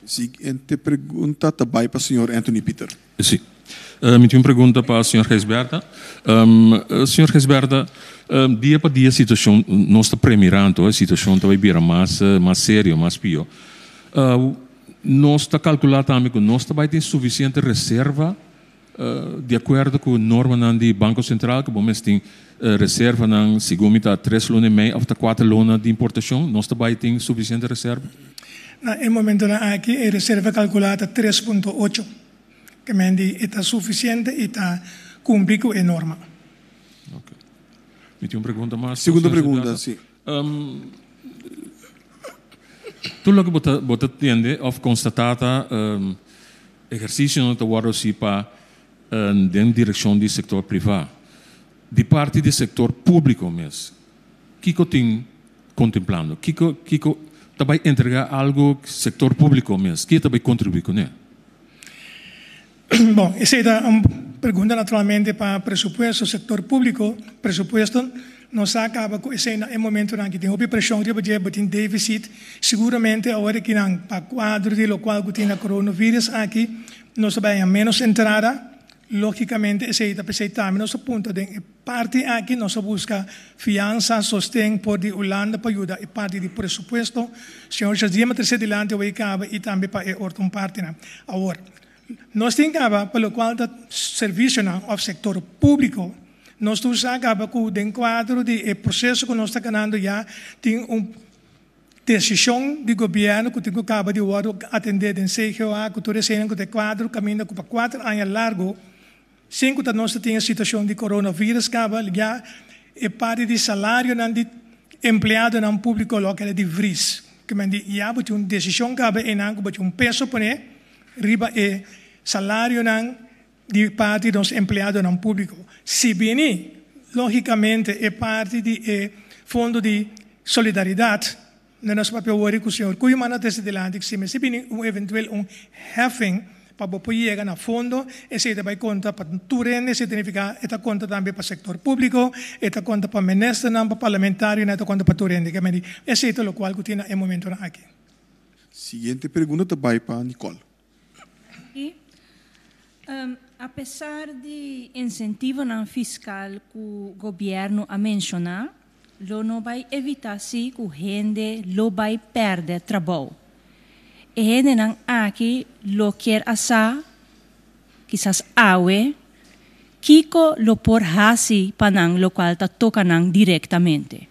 Siguiente pergunta também para o senhor Anthony Peter. Sim. Me tinha uma pergunta para o senhor Gisberta. Senhor Gisberta, dia para dia a situação, nós estamos premiando, a situação está vir mais séria, mais pior. Nós estamos calculando também que nós também temos suficiente reserva, de acordo com a norma do Banco Central, que vamos ter reserva, segundo 3 lunas e meio, ou 4 lunas de importação, nós também temos suficiente reserva. No momento aqui, a reserva calculada 3,8, que está suficiente e está cumprindo a norma. Ok. Me tinha uma pergunta mais. Segunda pergunta, sim. Tudo que você entende ou constatada exercício não está agora para dentro da direção do setor privado. De parte do setor público mesmo, o que eu tenho contemplando? Também entregar algo ao setor público mesmo, que também contribui com ele. Bom, essa é uma pergunta naturalmente para o presupuesto, o setor público, presupuesto, nós acaba com esse momento em que tem uma pressão de tem déficit, seguramente agora que para o quadro de local que tem a coronavírus aqui, nós vamos menos entrada. Logicamente, esse é também nosso ponto. De parte aqui, nós buscamos fiança, sostém por de Holanda para ajudar e parte do presupuesto. O senhor já disse, mas adiante, vai acabar e também para outra parte. Agora, nós temos pelo qual o serviço ao setor público, nós temos acaba com o quadro de processo que nós estamos ganhando já, tem uma decisão do governo que tem que acabar de atender em CGA, que todo esse quadro caminha para 4 anos largo. 5 da nós temos a situação de coronavírus, já é parte do salário de empregado no público local de VRIS. Que já tem uma decisão que é um peso para ele, riba é salário de parte dos empregados no público. Se bem, logicamente, é parte do fundo de solidariedade, no nosso papel, o senhor Koeman desde delante, se bem um eventual heffing, para poder llegar a fondo, ese vai conta para Turen, ese significa esta conta também para o sector público, esta conta para o ministro, para o parlamentário, esta conta para Turen, esse é o qual que tem no momento aqui. Seguinte pergunta também para Nicole. E, apesar de incentivo fiscal que o governo a mencionar, lo não vai evitar se que o gente lo vai perder trabalho. E gente não aqui lo quer assar, quizás awe, kiko lo por hasi panang lo qual ta toca nang diretamente.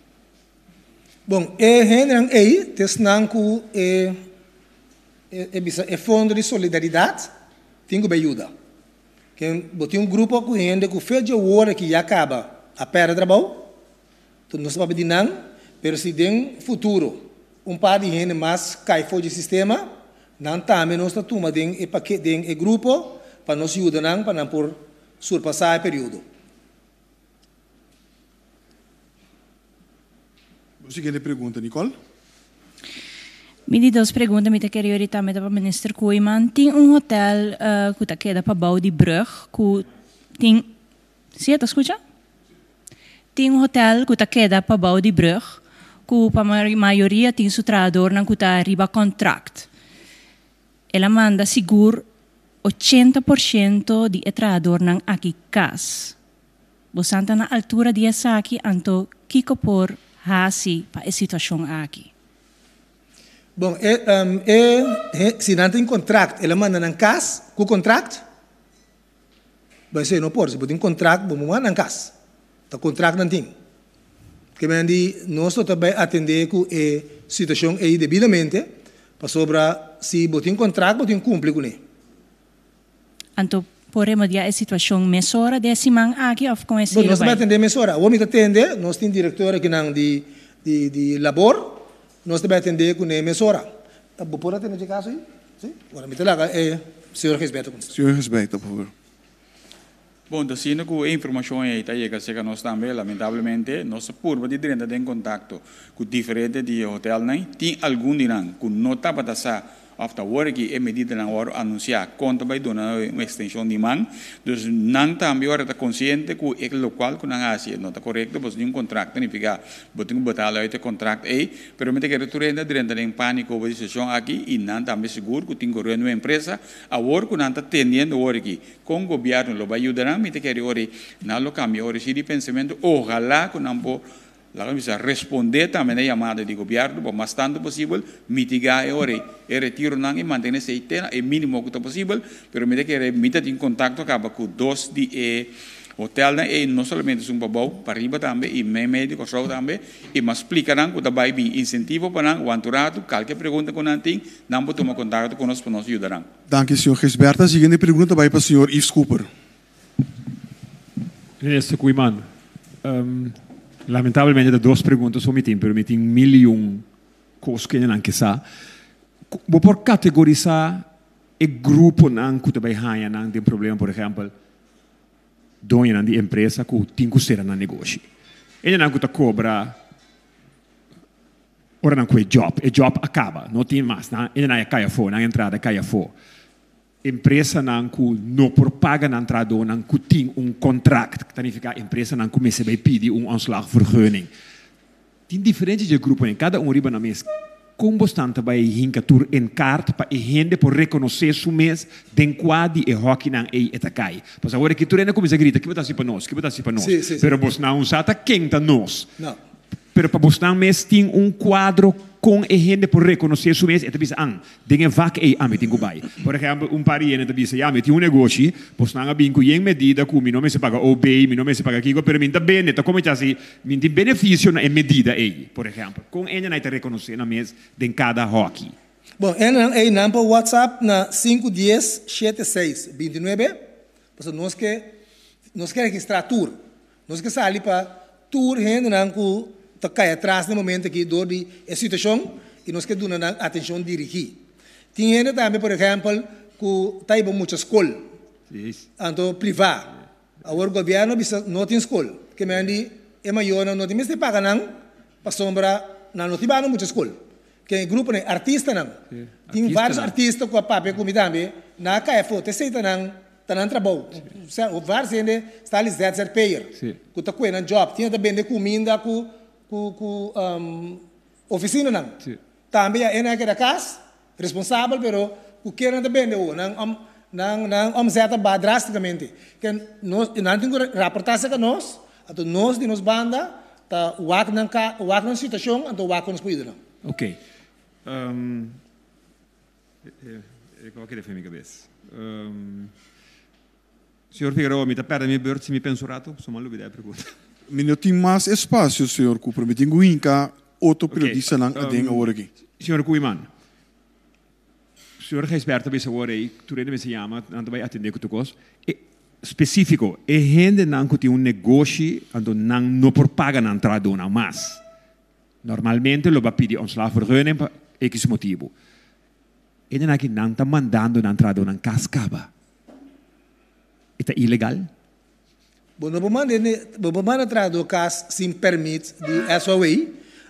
Bom, gente não aí, tesnan ku é fundo de solidariedade, tem que ajuda. Que tem grupo que gente que fez de hora que já acaba a perder trabalho, tu não sabe de nada, mas se tem futuro, par de gente mais cai fora do sistema, não também nós estamos tem paquete tem grupo para nos ajudar para não por surpassar o período. Seguinte pergunta, Nicole. Me di duas perguntas, me te queria orientar para o ministro Koeman. Tem hotel que está queda para Bouw de Brug, que tem... Sim, tá escuta? Tem hotel que está queda para Bouw de Brug, que para a maioria tem seu trabalhador que está arriba contract. Ela manda seguro 80% de trabalhador aqui casa. Você está na altura de essa aqui, então, kiko por hasi para a situação aqui. Bom, se não tem contrato, ela manda na casa, com o contrato, vai ser não pode, se tem contrato, vamos mandar na casa. O contrato não tem. Que nós também atender com a situação aí devidamente, para sobrar, se tem contrato, tem cumprir com ele. Então, podemos dizer a situação mesora desse man aqui, ou com esse... Bom, nós vamos atender mesora. O homem atende, nós temos diretor aqui de labor, nós também atender com a emissora. Pode atender de caso aí? Sim? Agora, me lá, senhor respeita. Senhor respeita, por favor. Bom, assim que a informação aí está chegando a nós também, lamentavelmente, nossa curva de direita tem contato com diferente de hotel, né? Tem algum dinam que não está para passar after work é medida na hora anunciar conta vai donar uma extensão de man, então não também hora está consciente que é local que não é não está correto, você tem contrato significa você tem que botar lá esse contrato aí, pero me tem que retornar direita em pânico a situação aqui e não também seguro que tem que correr uma empresa a hora que não está tendendo hora aqui com o governo lo vai ajudar me tem que hora não lo cambia hora se de pensamento ojalá que não pode lá bisa responder também a chamada do governo para mais tanto possível mitigar o retiro não e manter esse item o mínimo que possível, pero me que meter em contato acaba com dois de hotel e não somente um babau para riba também e médico só também e mas explicarão que também bem incentivo para o anturado qualquer pergunta que não tem não pode tomar contato conosco para nos ajudarão. Danke, senhor Gisberta. Seguinte pergunta vai para o senhor Yves Cooper. Ministro Koeman, lamentavelmente de duas perguntas só me tem, pero me tem coisas que não que sa. Vou por categorizar o grupo não que também há não tem problema, por exemplo, dona de empresa que tem que ser no negócio. Ele não que cobra, ora não que o job acaba, não tem mais, não, ele não é caia fora, não entrada caia fora. Empresa não que não por paga na entrada não que tem contrato, que significa empresa não começa a pedir ontslagvergunning. Tem diferentes de grupo em cada riba na mesa. Como bastante vai hincatur em carta para a gente por reconhecer su mês den quadri e hockey não é etacai. Pois agora que tu ainda começa a gritar que botar para nós, que botar para nós. Pero vos não usata quem tá nós. Não. Pero para vos não mês tem quadro com a gente por reconhecer su mês, e diz tem vaca e me tenho vai. Por exemplo, pariente diz, me tem negócio, vos não bem com medida que meu nome se paga OB, meu nome se paga aqui, pero minta bene, tá como já se, minta benefício na medida aí, por exemplo. Com ele não te reconhecer na mês de cada hockey. Bom, ele não para WhatsApp na 510 76 29, porque nós que registrar tour, nós que sair para tour gente não que tá cai atrás no momento aqui do de situação e nós que damos atenção dirigir. Tem gente também, por exemplo, que tá indo muita escola, então privado. Agora o governo não tem escola, que me andi é maior não tem mais de pagar não, para sombra não tem muita escola. Que grupo né artista não, tem vários artistas com a papel como também na KFO, te sei tanang trabalho. Vários gente está ali ZZP'er. Que está com um job, tinha também de comida com oficina não. Também é que da casa responsável, pero o que não também não omzeta drasticamente. Que nós não temos reportagem com nós, então nós de nos banda tá wak na situação, então wak nos cuida não. Ok. Ik wou even mijn cabeça. Senhor Figueiredo, me está perto da minha beurt, se me penso rato, só mal ouvi a pergunta. Menino, tem mais espaço, senhor Cooper. Me tenho inca outro periodista lang a denga agora aqui. Senhor Kuiman, senhor Gisberto bisa agora aí, tu rende me se chama, ando vai atender com tu cos. Específico, é gente não que tem negócio, ando não por paga na entrada não mas. Normalmente lo vai pedir ontslagvergunning por X motivo. E dan aqui não está mandando na entrada uma cascaba. É ilegal? Bom, não vamos entrar do caso sem permite de SOA.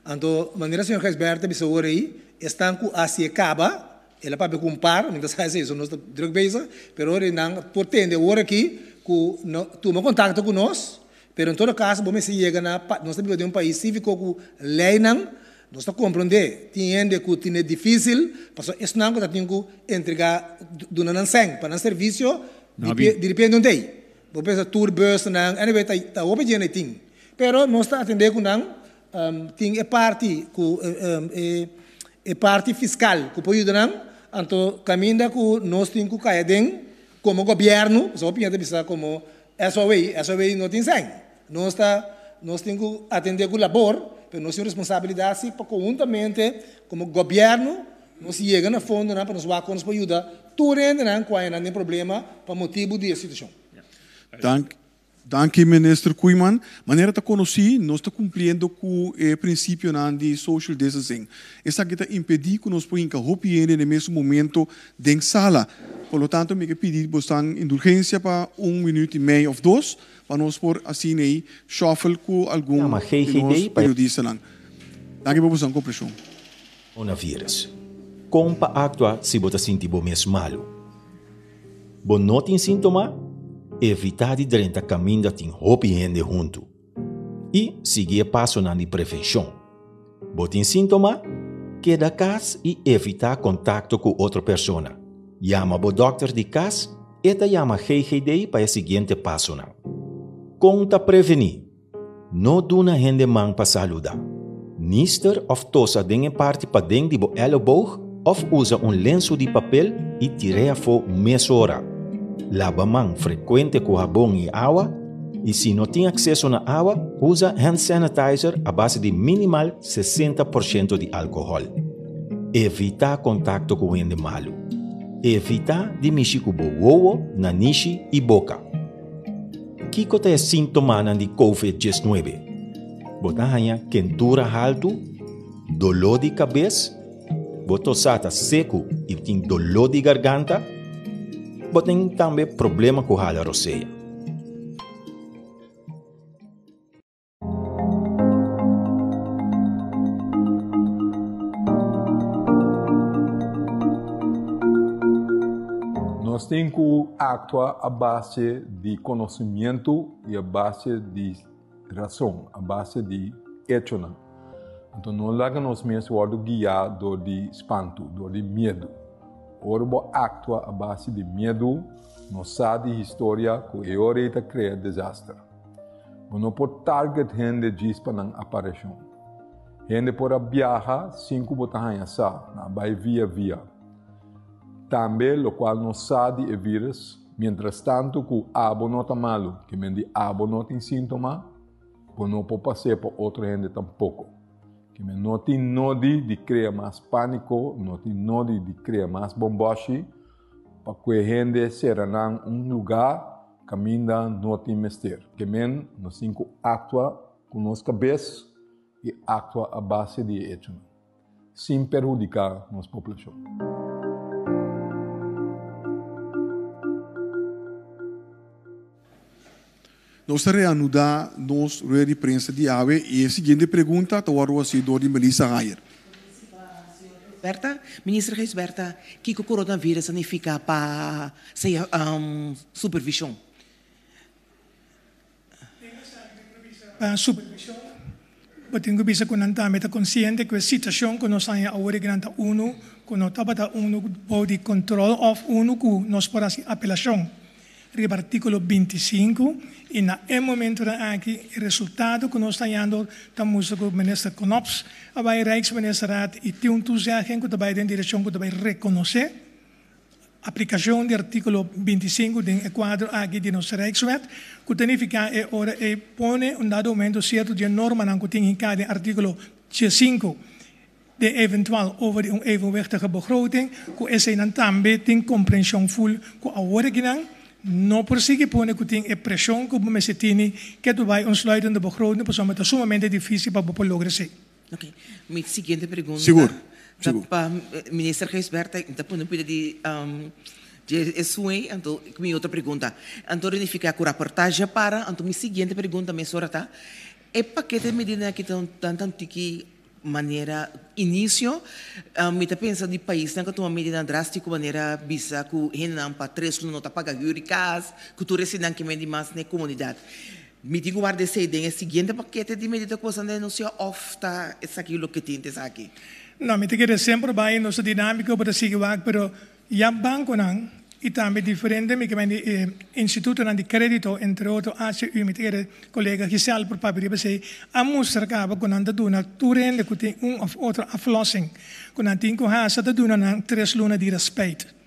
Então, maneira senhor Gisberto bisa agora aí, estão com a acaba, ela para comprar, muitas vezes isso não está drug base, pero ele não pretende agora aqui que toma contato com nós, pero em todo caso, vamos se chega na nós estamos de um país cívico com lei não. Nós estamos compreendendo, entende que é difícil, mas isso não é que entregar do não sem para um serviço de repente não tem. Vou pensar tourbus não, anyway tá open de anything. Pero nós está atendendo com não tem é parte fiscal que pode ajudar não, então caminha que nós temos que cair dentro como governo, só pinta bisa como SOA não tem sem. Nós temos que atender com labor. Pero nós temos responsabilidade para conjuntamente, como governo, nós chegamos na fundo para nos vacos para ajudar. Tudo ainda não tem problema para motivo de situação. Danke, ministro Kuiman. Maneira de conhecer, nós estamos cumprindo com o princípio de social distancing. Essa que está impedir que nós podemos romper no mesmo momento dentro da sala. Por lo tanto, me pedir bastante indulgência para 1 minuto e meio ou 2, para nós por assim aí shuffle com algum periodista lang. Danke por bastante compreensão. Coronavírus. Como para actuar se você sentir bom mesmo malo? Bom não tem sintoma? Evitar de durante a caminho tem roupa e gente junto. E seguir passo na prevenção. Bom tem sintoma? Queda casa e evitar contato com outra pessoa. Llama o doctor de casa e llama GGD para o seguinte passo. Conta prevenir. Não duna gente man para saludar. Nister of tosa dengue parte para dentro do elleboog of usa lenço de papel e tire for mesora. Lava mão frequente com sabão e água e se não tem acesso na água, usa hand sanitizer a base de minimal 60% de álcool. Evita contato com gente malo. Evita de mexer com o ovo, nariz e boca. Que é sintoma de COVID-19? Botahanya quentura alto, dolor de cabeça, botosata seco e tem dolor de garganta, botem também problema com a roceia. Nós temos que actuar a base de conhecimento e a base de razão, a base de hecho. Então, não larga-nos mesmo guiado de espanto, de medo. Ora, actuar a base de medo, nós sabemos de história que é hora de criar desastre. Não pode target gente diz para não aparição. Gente pode viajar 5 botas na vai via. Também, o qual não sabe o vírus, mientras tanto que o abo não está malo, que mendi abo não tem sintoma, não pode passar para outra gente tampouco. Que não tem nodi de criar mais pânico, não tem nodi de criar mais bombashi, para que a gente seja em lugar caminha não tem mestre. Que nós temos que actuar com nossa cabeça e actuar a base de hecho, sem prejudicar nossa população. Nós reanudar nossa rueda de prensa de AVE e a seguinte pergunta está o assessor de Melissa Gayer. Minister Geisberta, que o coronavírus significa para supervisão? Supervisão. Eu tenho visto que não está consciente que a situação que nós estamos agora grande uno, que nós estamos uno pode control of uno que nós podemos apelação. Riba artículo 25 e na momento aqui o resultado que nós estamos dando estamos com o ministro Knops, a Rijksministeraad e tem toezegging que vai em direção que vai reconhecer aplicação do artículo 25 do quadro aqui de nossa Rijkswet, que significa ora põe dado momento certo de norma que tem em cada artículo 5 de eventueel over een evenwichtige begroting, que esse não também tem compreensão full que agora que não persigue pone que tem a pressão que o se tem que tu vai sluitende begroting, pois é sumamente difícil para poder lograr. Ok, minha seguinte pergunta. Seguro. Para minister Geisberta, então podemos pedir de SUE, então minha outra pergunta. Então verificar a reportagem para, então minha seguinte pergunta, minha senhora tá, é paquete de medida que tanto que maneira início, me pensa de país que toma medida drástica maneira bisa que renan para 3 não tá paga juricas, que tu residente que mede mais na comunidade. Me digo guarda essa ideia, seguinte paquete de medida que você denuncia ofta essa aquilo que tem aqui. Não, me quero sempre vai nossa dinâmica para seguir pero já banco não e também diferente me que instituto de crédito entre outros ACU me quero colega Giselle por papel para sei a mostrar que aba quando anda duna turende que tem of outra aflossing quando tem com essa da duna na 3 luna de respeito.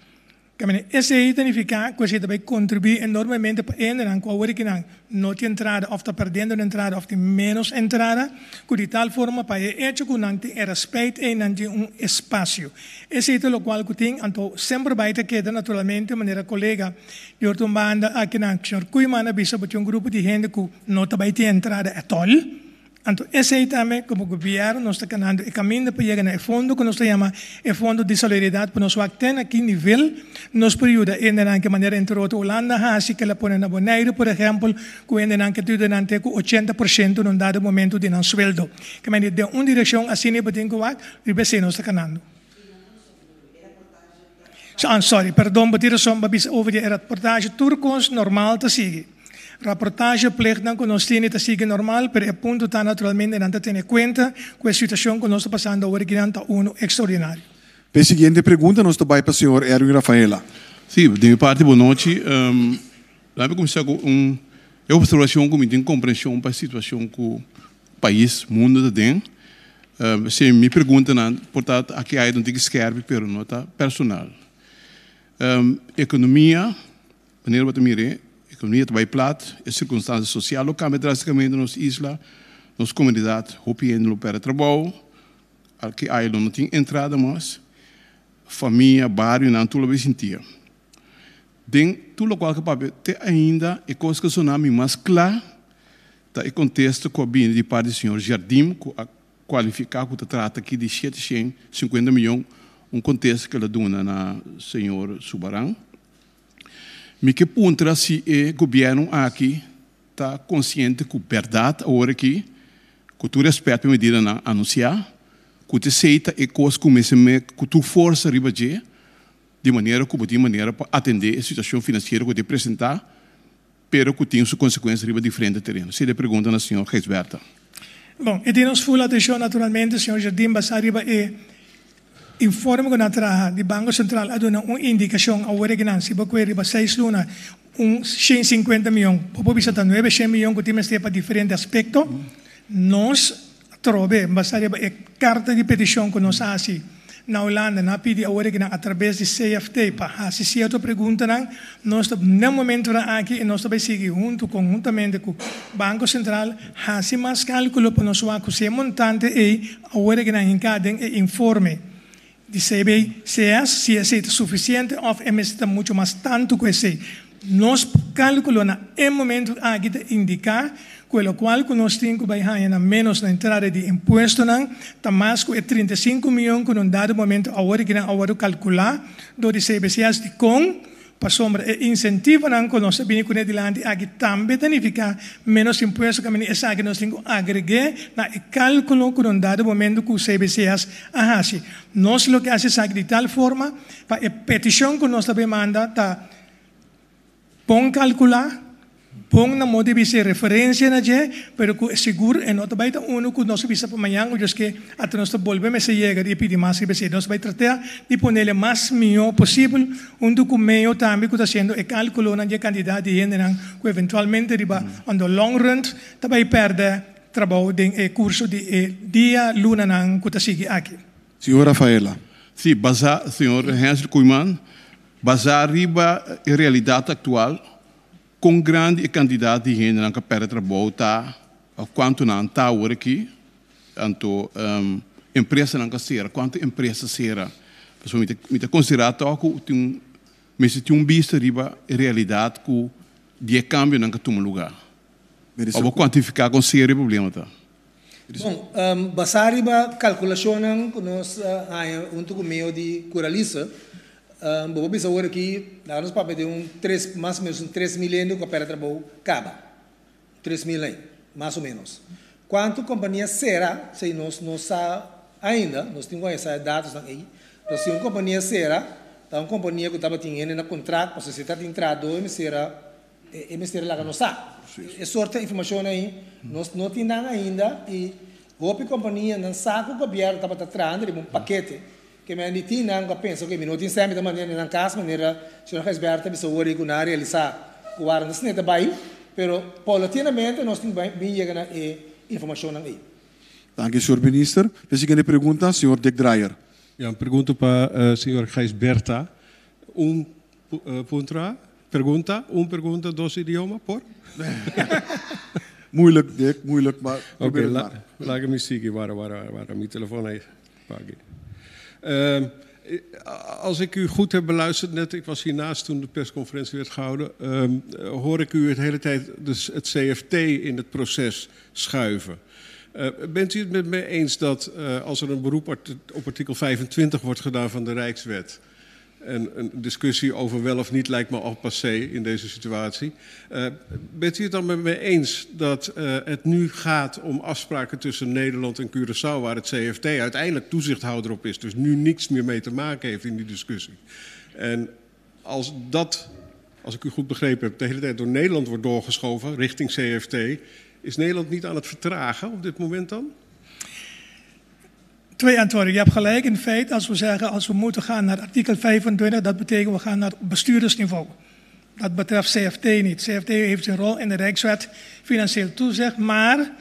Esse significa que você vai contribuir enormemente para entrar com a hora que não tem entrada ou está perdendo entrada ou tem menos entrada, que de tal forma para hecho que não tem respeito e não tem espaço. Esse é o qual que tem, então sempre vai ter que naturalmente de maneira colega de outra banda aqui na senhor Kuimana bisa para um grupo de gente que não vai ter entrada at all. Então, esse também, como governo, nós estamos ganhando o caminho para chegar no fundo, que nós chamamos o fundo de solidariedade, para nós ter aqui nível, nos período, em que maneira entre outros, Holanda, assim que ela põe na Bonaire, por exemplo, que em que tudo durante 80% num dado momento de não sueldo. Que maneira de uma direção assim, para ter que o IBC nós está ganhando. Sorry, perdão, mas tira só over a reportagem turcos normal te seguir. Reportagem pleegdan que nós temos sigue normal, pero é ponto está naturalmente não tem conta com a situação que nós estamos passando agora que não está extraordinário. A seguinte pergunta nós também para o senhor Erwin Rafaela. Sim, de minha parte, boa noite. Vamos começar com uma observação que me tem compreensão para a situação que o país, o mundo tem. Se me pergunta, portanto, aqui há um que escreve, pero não está personal. Economia, maneira de mirar, economia vai plat, a circunstância social, o cambia drasticamente na nossa isla, nossa comunidade, hopiendo para trabalho, aqui há não tem entrada mais, família, bairro, não tudo vai sentir. Den tudo qual que papai tem ainda é coisa que soname mais claro, tá o contexto que vem de parte do senhor Jardim, que a qualificar que trata aqui de 750 milhões, contexto que ela dona na senhor Subaran. Me que pontra se o governo aqui está consciente que a verdade agora aqui, que tu respeita a medida na anunciar, que tu aceita e coisa que tu força riba de maneira que de maneira para atender a situação financeira que te apresentar, pero que tem sua consequência riba diferente terreno. Se ele pergunta na senhora Geisberta. Bom, e temos full atenção naturalmente, senhor Jardim Basariba informe que na de Banco Central há uma indicação ao original se você riba 6 luna 150 milhões, por bisa 900 milhões que temos para diferentes aspectos, nós trobe basariba a carta de petição que nós assim na Holanda na pedi ao original através de CFT para se certa pergunta nós no momento aqui nós também seguir conjuntamente com o Banco Central assim mais cálculo para nós que se montante e ao original em cada informe de CB, se é suficiente ou é necessário muito mais tanto que esse. Nós calculamos no momento aqui de indicar com o qual nós temos que baixar menos na entrada de imposto, está mais que 35 milhões que num dado momento agora que agora calcular do de CBCS de com sombra incentivo nan ko nos bini kune dilandi agi tambe tanifica menos impuesto que meni esa que nos tengo agregue na e cálculo con un dado momento que o CBCS ahasi. Nos lo que hace es de tal forma para a petición que nos demanda ta pon calcular pon na modo de referência na je, pero que seguro en otro baita uno que nos visa para mañana o que hasta nos volvemos a llegar y pedir más que nos vai tratar de ponerle más mío posible un documento también que está haciendo el cálculo na je candidato de gente que eventualmente riba on the long run também perde trabalho de curso de dia luna nan que está sigue aqui. Senhora Rafaela. Sim, basar, senhor Hensley Koeman, basar riba a realidade atual com grande candidato de gente que perde trabalho tá quanto não tá agora aqui tanto empresa não será quanto empresa será pessoal me te considerar que tem vista riba a realidade que de cambio não que toma lugar ou quantificar com sério problema tá. Bom, basar riba calculação que nós com meio de curaliza vou pensar agora aqui, nós vamos ter mais ou menos 3 milhões que para trabalho acaba. 3 milhões, mais ou menos. Quanto companhia será, se nós não sabemos ainda, nós temos esses dados aí, nós temos uma companhia será, tá uma companhia que estava tendo no contrato, se está entrado, será lá que não sabe. É sorte a informação aí, nós não temos ainda, e a companhia não sabe que o governo estava trazendo um paquete, que me diti nang kapenso que minuto sempre da maneira nang caso maneira senhor Resberta bisa ori guna realizar o ar nas neta bai pero paulatinamente nós temos bem chegar na informação nang aí. Danke, senhor minister. A seguinte pergunta, senhor Dick Dreyer. Ja, pergunta para o senhor Resberta. Pergunta, dos idiomas, por? Moeilijk, Dick, moeilijk, maar probeer het maar. Laat me zien waar mijn telefoon is. Als ik u goed heb beluisterd net, ik was hiernaast toen de persconferentie werd gehouden, hoor ik u de hele tijd dus het CFT in het proces schuiven. Bent u het met mij eens dat als er een beroep op artikel 25 wordt gedaan van de Rijkswet, en een discussie over wel of niet lijkt me al passé in deze situatie. Bent u het dan met mij eens dat het nu gaat om afspraken tussen Nederland en Curaçao, waar het CFT uiteindelijk toezichthouder op is, dus nu niks meer mee te maken heeft in die discussie? En als dat, als ik u goed begrepen heb, de hele tijd door Nederland wordt doorgeschoven richting CFT, is Nederland niet aan het vertragen op dit moment dan? Twee antwoorden. Je hebt gelijk in feite als we zeggen als we moeten gaan naar artikel 25, dat betekent we gaan naar bestuurdersniveau. Dat betreft CFT niet. CFT heeft zijn rol in de Rijkswet financieel toezicht, maar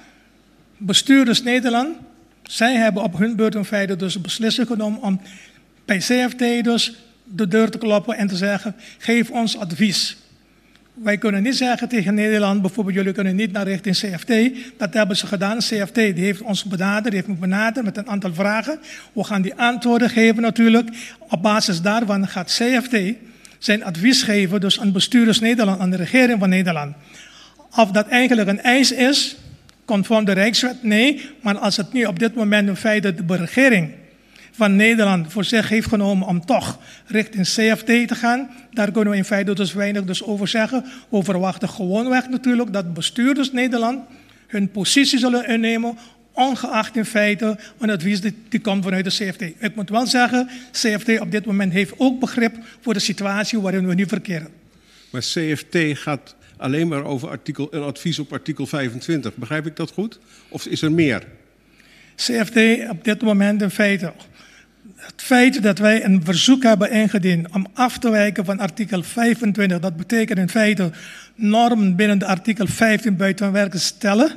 bestuurders Nederland, zij hebben op hun beurt in feite dus een beslissing genomen om bij CFT dus de deur te kloppen en te zeggen, geef ons advies. Wij kunnen niet zeggen tegen Nederland, bijvoorbeeld jullie kunnen niet naar richting CFT. Dat hebben ze gedaan. CFT die heeft ons benaderd, heeft me benaderd met een aantal vragen. We gaan die antwoorden geven natuurlijk. Op basis daarvan gaat CFT zijn advies geven dus aan bestuurders Nederland, aan de regering van Nederland. Of dat eigenlijk een eis is, conform de Rijkswet, nee. Maar als het nu op dit moment in feite de regering van Nederland voor zich heeft genomen om toch richting CFT te gaan. Daar kunnen we in feite dus weinig dus over zeggen. We verwachten gewoonweg natuurlijk dat bestuurders Nederland hun positie zullen innemen, ongeacht in feite een advies die komt vanuit de CFT. Ik moet wel zeggen, CFT op dit moment heeft ook begrip voor de situatie waarin we nu verkeren. Maar CFT gaat alleen maar over een advies op artikel 25. Begrijp ik dat goed? Of is er meer? CFT op dit moment in feite. Het feit dat wij een verzoek hebben ingediend om af te wijken van artikel 25, dat betekent in feite normen binnen de artikel 15 buiten werken stellen.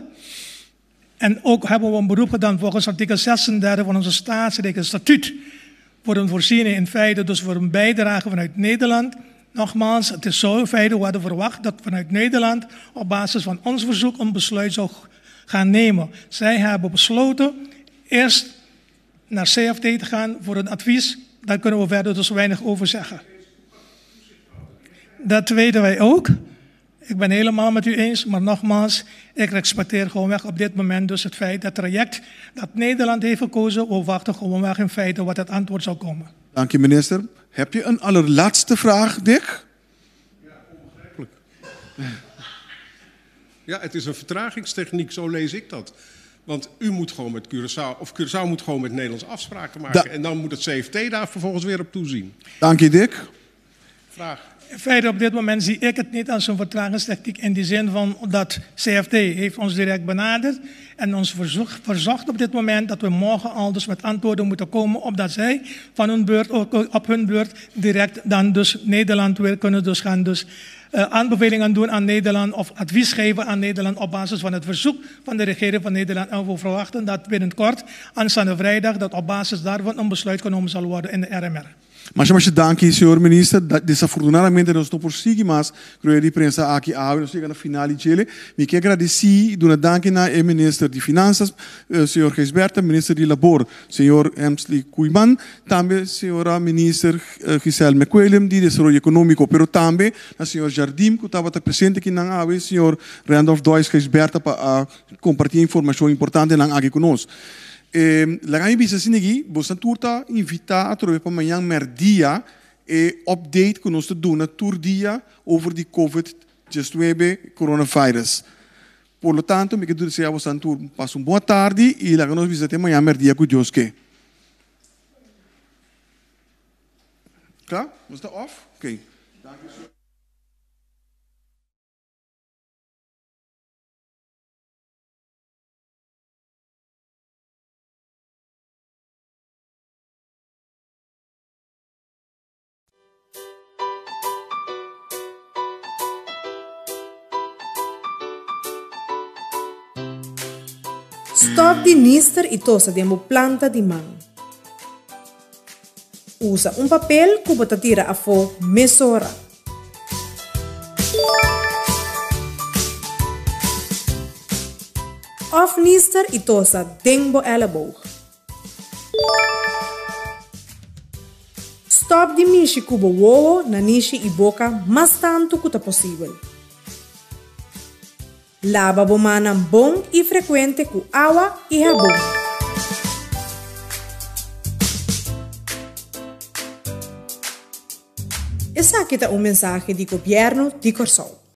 En ook hebben we een beroep gedaan volgens artikel 36 van onze staatsrechtelijk statuut. Voor een voorziening in feite, dus voor een bijdrage vanuit Nederland. Nogmaals, het is zo in feite, we hadden verwacht dat vanuit Nederland op basis van ons verzoek een besluit zou gaan nemen. Zij hebben besloten eerst naar CFT te gaan voor een advies. Daar kunnen we verder dus weinig over zeggen. Dat weten wij ook. Ik ben helemaal met u eens, maar nogmaals, ik respecteer gewoonweg op dit moment dus het feit, dat traject dat Nederland heeft gekozen, we wachten gewoonweg in feite wat het antwoord zou komen. Dank je, minister. Heb je een allerlaatste vraag, Dick? Ja, het is een vertragingstechniek, zo lees ik dat. Want u moet gewoon met Curaçao, of Curaçao moet gewoon met Nederlands afspraken maken. En dan moet het CFT daar vervolgens weer op toezien. Dank je, Dick. Vraag. In feite, op dit moment zie ik het niet als een vertragingstechniek in die zin van dat CFT heeft ons direct benaderd en ons verzocht op dit moment dat we morgen al dus met antwoorden moeten komen, opdat zij van hun beurt, ook op hun beurt direct dan dus Nederland weer kunnen dus gaan dus aanbevelingen doen aan Nederland of advies geven aan Nederland op basis van het verzoek van de regering van Nederland. En we verwachten dat binnenkort, aanstaande vrijdag, dat op basis daarvan een besluit genomen zal worden in de RMR. Mas danke, senhor ministro. Desafortunadamente nós não conseguimos, creio que prensa aqui nós chegamos na final de Chile. Me quero agradecer, dona danke na ministro de Finanças, senhor Gisberta, ministro de Labor, senhor Emsley Kuiman, também senhora ministro Giselle McWilliam de Desenvolvimento Econômico, pero também a senhor Jardim, que estava presente aqui na AVE, senhor Randolph Doyce Gisberta para compartilhar informação importante na aqui conosco. La gaan bisa sinigi, bosa turta invita a trobe pa manhã merdia update que nós te doen na tour dia over die COVID-19 coronavirus. Por lo tanto, me quero dizer a você tour passa boa tarde e la nós visite manhã merdia com Deus que. Klaar? Was dat off? Oké. Dank u. Stop di nister e tosa de planta di man. Usa un papel que bota tira a fo mesora. Of nister e tosa dengbo elleboog. Stop di mishi kubo wowo na nishi i boca mas tanto quanto possível. Lava a mão bom e frequente com água e sabão. Essa aqui é uma mensagem do governo de Curaçao.